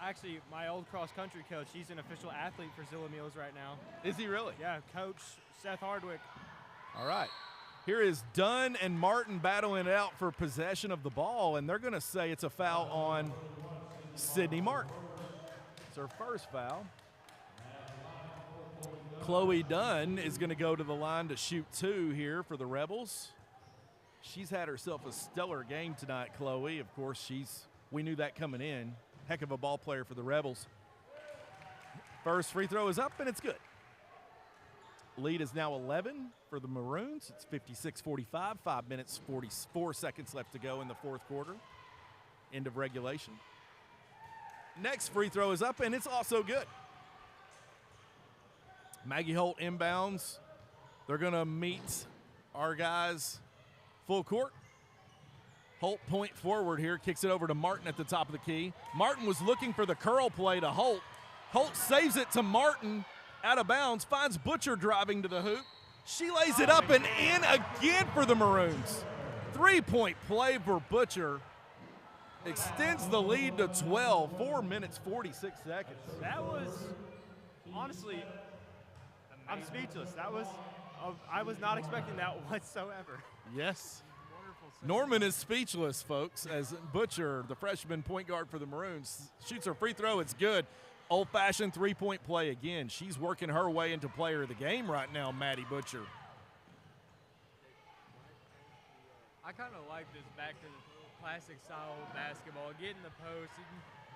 Actually, my old cross-country coach, he's an official athlete for Zilla Mills right now. Is he really? Yeah, Coach Seth Hardwick. All right. Here is Dunn and Martin battling it out for possession of the ball, and they're going to say it's a foul on Sydney Martin. It's her first foul. Chloe Dunn is going to go to the line to shoot 2 here for the Rebels. She's had herself a stellar game tonight, Chloe. Of course, we knew that coming in. Heck of a ball player for the Rebels. First free throw is up, and it's good. Lead is now 11 for the Maroons. It's 56-45, 5 minutes, 44 seconds left to go in the fourth quarter. End of regulation. Next free throw is up, and it's also good. Maggie Holt inbounds. They're going to meet our guys full court. Holt point forward here, kicks it over to Martin at the top of the key. Martin was looking for the curl play to Holt. Holt saves it to Martin. Out of bounds, finds Butcher driving to the hoop. She lays it up and in again for the Maroons. 3-point play for Butcher. Extends the lead to 12, 4 minutes, 46 seconds. That was honestly I'm speechless. I was not expecting that whatsoever. Yes. Norman is speechless, folks, as Butcher, the freshman point guard for the Maroons, shoots her free throw. It's good. Old-fashioned three-point play again. She's working her way into player of the game right now, Maddie Butcher. I kind of like this back to the classic style of basketball. Get in the post.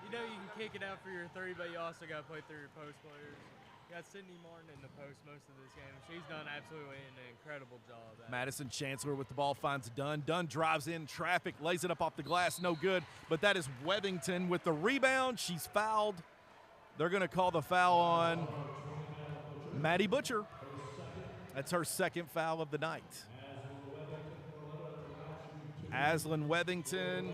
You know you can kick it out for your three, but you also got to play through your post players. You got Sydney Martin in the post most of this game. She's done absolutely an incredible job. Madison Chancellor with the ball finds Dunn. Dunn drives in traffic, lays it up off the glass, no good. But that is Wethington with the rebound. She's fouled. They're going to call the foul on Maddie Butcher. That's her second foul of the night. Aslan Wethington,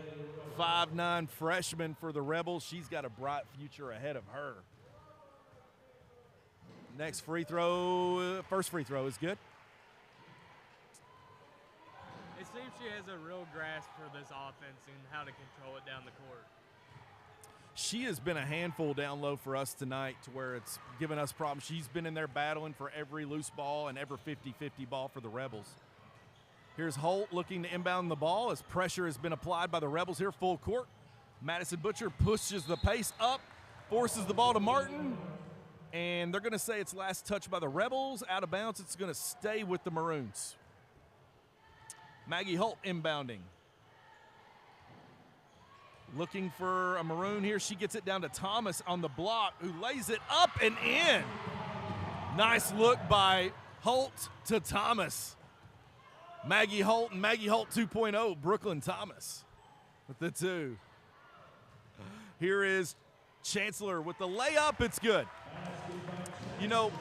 5'9" freshman for the Rebels. She's got a bright future ahead of her. Next free throw, first free throw is good. It seems she has a real grasp for this offense and how to control it down the court. She has been a handful down low for us tonight to where it's given us problems. She's been in there battling for every loose ball and every 50-50 ball for the Rebels. Here's Holt looking to inbound the ball as pressure has been applied by the Rebels here, full court. Madison Butcher pushes the pace up, forces the ball to Martin, and they're going to say it's last touch by the Rebels. Out of bounds, it's going to stay with the Maroons. Maggie Holt inbounding. Looking for a Maroon here. She gets it down to Thomas on the block, who lays it up and in. Nice look by Holt to Thomas. Maggie Holt and Maggie Holt 2.0, Brooklyn Thomas with the two. Here is Chancellor with the layup. It's good. You know,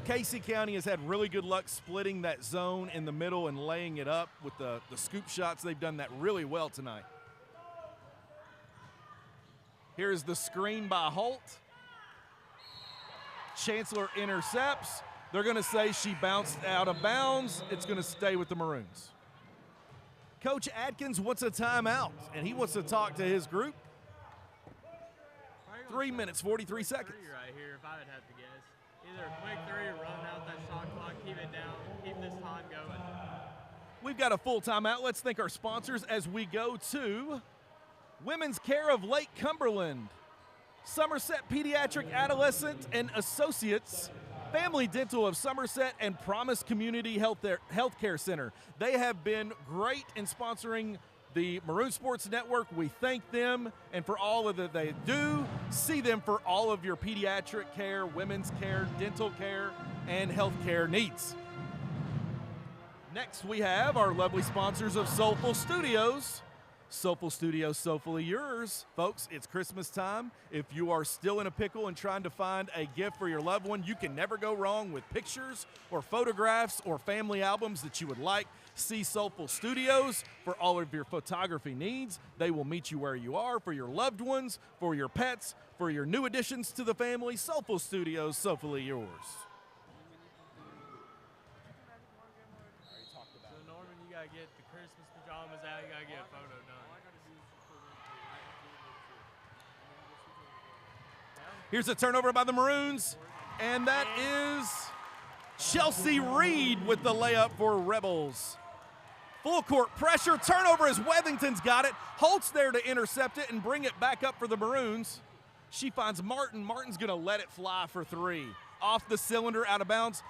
Casey County has had really good luck splitting that zone in the middle and laying it up with the scoop shots. They've done that really well tonight. Here's the screen by Holt. Chancellor intercepts. They're going to say she bounced out of bounds. It's going to stay with the Maroons. Coach Adkins wants a timeout, and he wants to talk to his group. 3 minutes, 43 seconds. Right here, if I would have to guess. Either a quick three or run out that shot clock, keep it down, keep this time going. We've got a full timeout. Let's thank our sponsors as we go to Women's Care of Lake Cumberland, Somerset Pediatric Adolescent and Associates, Family Dental of Somerset, and Promise Community Healthcare Center. They have been great in sponsoring the Maroon Sports Network. We thank them and for all of that they do. See them for all of your pediatric care, women's care, dental care, and healthcare needs. Next, we have our lovely sponsors of Soulful Studios. Soulful Studios, soulfully yours. Folks, it's Christmas time. If you are still in a pickle and trying to find a gift for your loved one, you can never go wrong with pictures or photographs or family albums that you would like. See Soulful Studios for all of your photography needs. They will meet you where you are for your loved ones, for your pets, for your new additions to the family. Soulful Studios, soulfully yours. So Norman, you gotta get the Christmas pajamas out. You gotta get a photo done. Here's a turnover by the Maroons, and that is Chelsea Reed with the layup for Rebels. Full court pressure, turnover as Wethington's got it. Holt's there to intercept it and bring it back up for the Maroons. She finds Martin. Martin's gonna let it fly for three. Off the cylinder, out of bounds.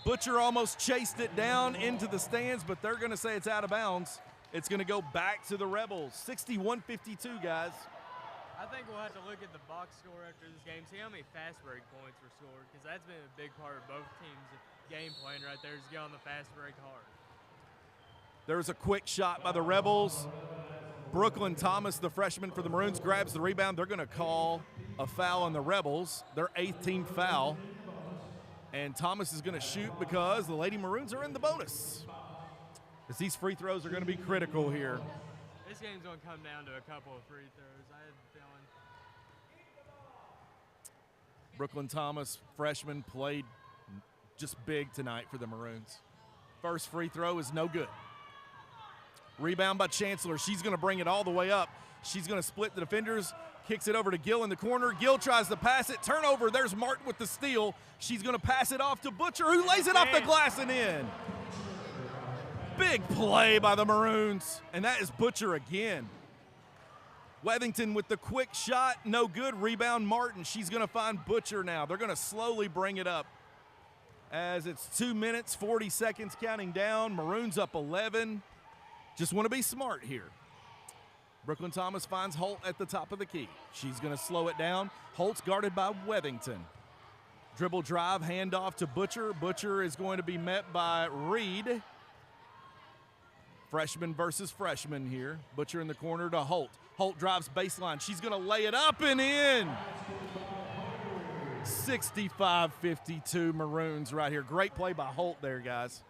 Butcher almost chased it down into the stands, but they're gonna say it's out of bounds. It's gonna go back to the Rebels. 61-52, guys. I think we'll have to look at the box score after this game, see how many fast break points were scored, because that's been a big part of both teams' game plan right there, is get on the fast break hard. There's a quick shot by the Rebels. Brooklyn Thomas, the freshman for the Maroons, grabs the rebound. They're going to call a foul on the Rebels, their 8th team foul. And Thomas is going to shoot because the Lady Maroons are in the bonus. As these free throws are going to be critical here. This game's going to come down to a couple of free throws. I have a feeling. Brooklyn Thomas, freshman, played just big tonight for the Maroons. First free throw is no good. Rebound by Chancellor. She's going to bring it all the way up. She's going to split the defenders. Kicks it over to Gill in the corner. Gill tries to pass it. Turnover. There's Martin with the steal. She's going to pass it off to Butcher, who lays it off the glass and in. Big play by the Maroons, and that is Butcher again. Wethington with the quick shot, no good. Rebound Martin. She's going to find Butcher now. They're going to slowly bring it up as it's 2 minutes, 40 seconds counting down. Maroons up 11. Just want to be smart here. Brooklyn Thomas finds Holt at the top of the key. She's going to slow it down. Holt's guarded by Wethington. Dribble drive, handoff to Butcher. Butcher is going to be met by Reed. Freshman versus freshman here. Butcher in the corner to Holt. Holt drives baseline. She's going to lay it up and in. 65-52 Maroons right here. Great play by Holt there, guys.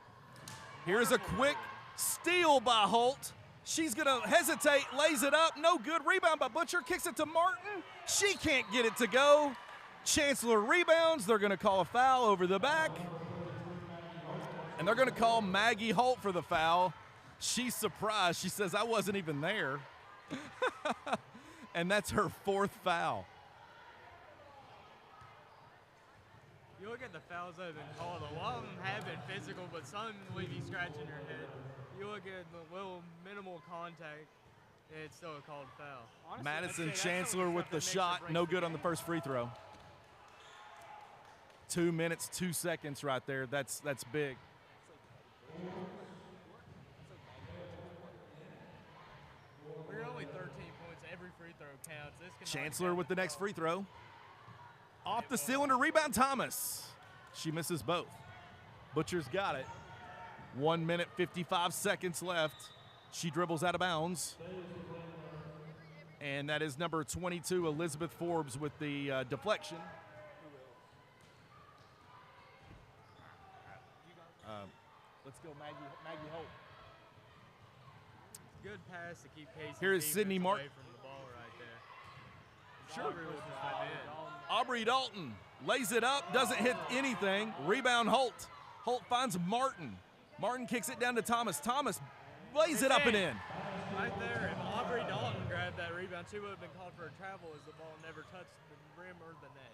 Here's a quick steal by Holt. She's going to hesitate, lays it up. No good. Rebound by Butcher. Kicks it to Martin. She can't get it to go. Chancellor rebounds. They're going to call a foul over the back. And they're going to call Maggie Holt for the foul. She's surprised. She says, I wasn't even there. And that's her fourth foul. You look at the fouls that have been called. A lot of them have been physical, but some leave you scratching your head. You look at the little minimal contact, and it's still a called foul. Honestly, Madison Chancellor with the shot. No good on the first free throw. 2 minutes, 2 seconds right there. That's big. We're only 13 points. Every free throw counts. Chancellor with the next free throw. Off the cylinder, rebound Thomas. She misses both. Butcher's got it. 1 minute, 55 seconds left. She dribbles out of bounds. And that is number 22, Elizabeth Forbes, with the deflection. Let's go, Maggie Holt. Good pass to keep Casey. Here is Sydney Martin. From the ball right there. Sure. Aubrey Dalton lays it up, doesn't hit anything. Rebound Holt. Holt finds Martin. Martin kicks it down to Thomas. Thomas lays it up and in. Right there, if Aubrey Dalton grabbed that rebound, she would have been called for a travel as the ball never touched the rim or the net.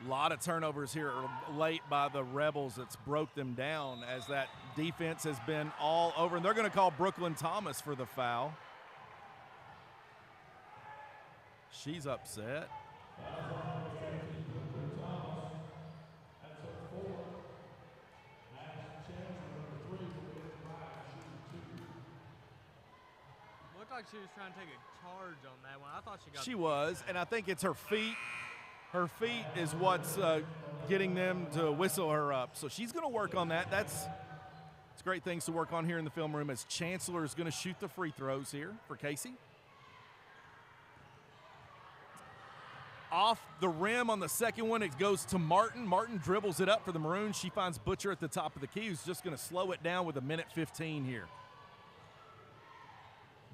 A lot of turnovers here late by the Rebels. It's broke them down as that defense has been all over. And they're going to call Brooklyn Thomas for the foul. She's upset. Looked like she was trying to take a charge on that one. I thought she got. She was, and I think it's her feet. Her feet is what's getting them to whistle her up. So she's going to work on that. It's great things to work on here in the film room as Chancellor is going to shoot the free throws here for Casey. Off the rim on the second one, it goes to Martin. Martin dribbles it up for the Maroons. She finds Butcher at the top of the key, who's just going to slow it down with 1:15 here.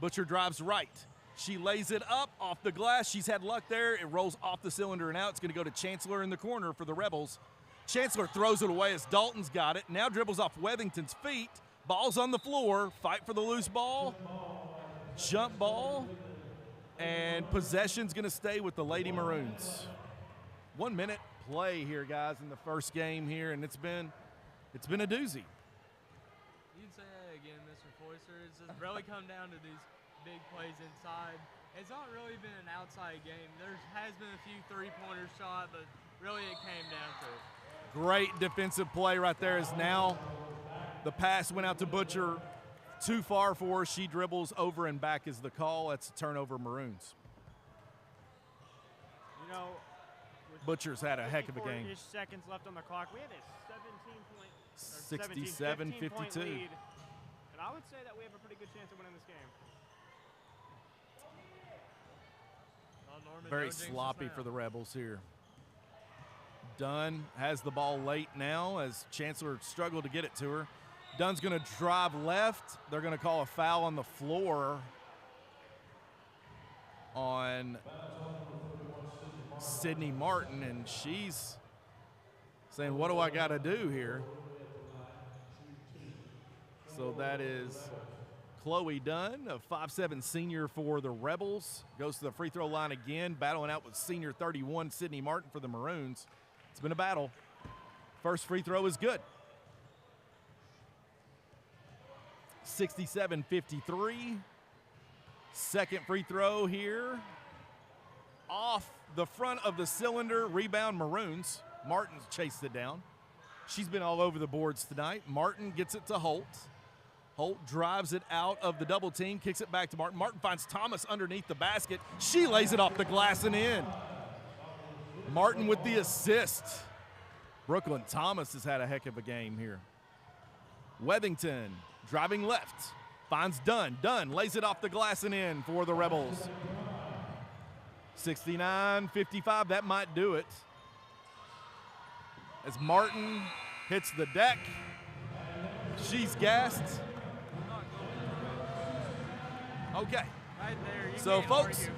Butcher drives right. She lays it up off the glass. She's had luck there. It rolls off the cylinder and out. It's going to go to Chancellor in the corner for the Rebels. Chancellor throws it away as Dalton's got it. Now dribbles off Wethington's feet. Ball's on the floor. Fight for the loose ball. Jump ball. And possession's going to stay with the Lady Maroons. 1 minute play here, guys, in the first game here, and it's been a doozy. You can say that again, Mr. Foyster. It's just really come down to these big plays inside. It's not really been an outside game. There has been a few three-pointers shot, but really it came down to it. Great defensive play right there as now the pass went out to Butcher. Too far for her. She dribbles over and back is the call. That's a turnover, Maroons. You know, Butcher's had a heck of a game. 54-ish seconds left on the clock. We have a 67-52. lead. And I would say that we have a pretty good chance of winning this game. Very sloppy for the Rebels here. Dunn has the ball late now as Chancellor struggled to get it to her. Dunn's going to drive left. They're going to call a foul on the floor on Sydney Martin, and she's saying, what do I got to do here? So that is Chloe Dunn, a 5'7" senior for the Rebels, goes to the free throw line again, battling out with senior 31 Sydney Martin for the Maroons. It's been a battle. First free throw is good. 67-53. Second free throw here. Off the front of the cylinder, rebound Maroons. Martin chased it down. She's been all over the boards tonight. Martin gets it to Holt. Holt drives it out of the double team, kicks it back to Martin. Martin finds Thomas underneath the basket. She lays it off the glass and in. Martin with the assist. Brooklyn Thomas has had a heck of a game here. Wethington driving left, finds Dunn. Dunn lays it off the glass and in for the Rebels. 69-55, that might do it. As Martin hits the deck, she's gassed. Okay. Right there. So, folks,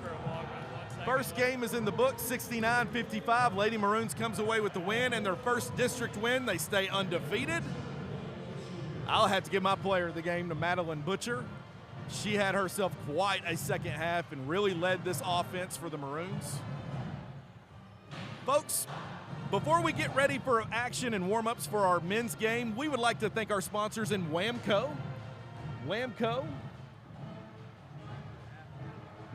first game is in the book, 69-55. Lady Maroons comes away with the win and their first district win. They stay undefeated. I'll have to give my player of the game to Madeline Butcher. She had herself quite a second half and really led this offense for the Maroons. Folks, before we get ready for action and warm-ups for our men's game, we would like to thank our sponsors in Whamco. Whamco.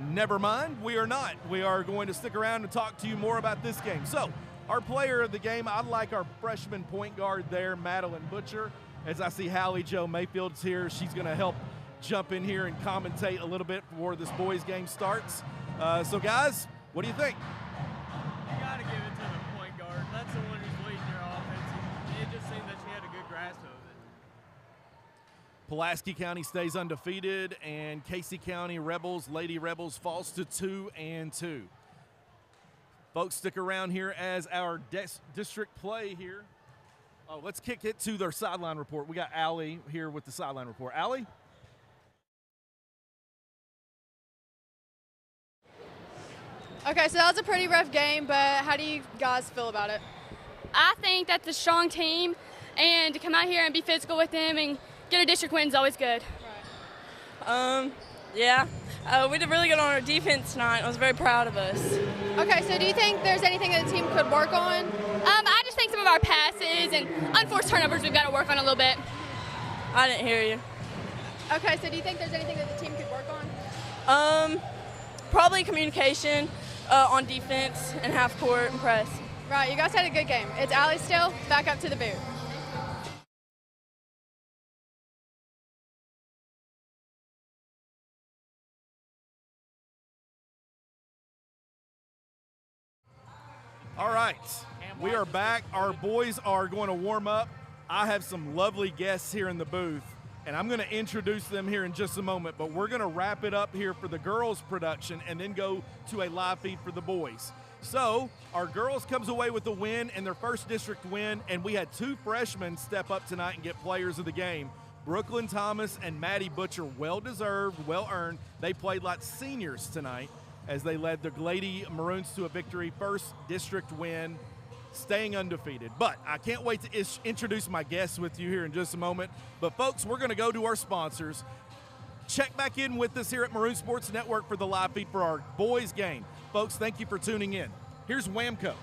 Never mind, we are not. We are going to stick around and talk to you more about this game. So, our player of the game, I'd like our freshman point guard there, Madeline Butcher. As I see Hallie Jo Mayfield's here, she's going to help jump in here and commentate a little bit before this boys' game starts. So, guys, what do you think? You got to give it to the point guard. That's the one who's leading your offense. It just seemed that she had a good grasp of it. Pulaski County stays undefeated, and Casey County Lady Rebels, falls to 2-2. Folks, stick around here as our district play here. Oh, let's kick it to their sideline report. We got Allie here with the sideline report. Allie? Okay, so that was a pretty rough game, but how do you guys feel about it? I think that's a strong team, and to come out here and be physical with them and get a district win is always good. Yeah. We did really good on our defense tonight. I was very proud of us. Okay, so do you think there's anything that the team could work on? I just think some of our passes and unforced turnovers we've got to work on a little bit. I didn't hear you. Okay, so do you think there's anything that the team could work on? Probably communication on defense and half court and press. Right, you guys had a good game. It's Allie still, back up to the boot. All right, we are back. Our boys are going to warm up. I have some lovely guests here in the booth, and I'm going to introduce them here in just a moment, but we're going to wrap it up here for the girls' production and then go to a live feed for the boys. So our girls comes away with the win and their first district win, and we had two freshmen step up tonight and get players of the game. Brooklyn Thomas and Maddie Butcher, well-deserved, well-earned. They played like seniors tonight as they led the Lady Maroons to a victory, first district win, staying undefeated. But I can't wait to introduce my guests with you here in just a moment. But, folks, we're going to go to our sponsors. Check back in with us here at Maroon Sports Network for the live feed for our boys' game. Folks, thank you for tuning in. Here's Whamco.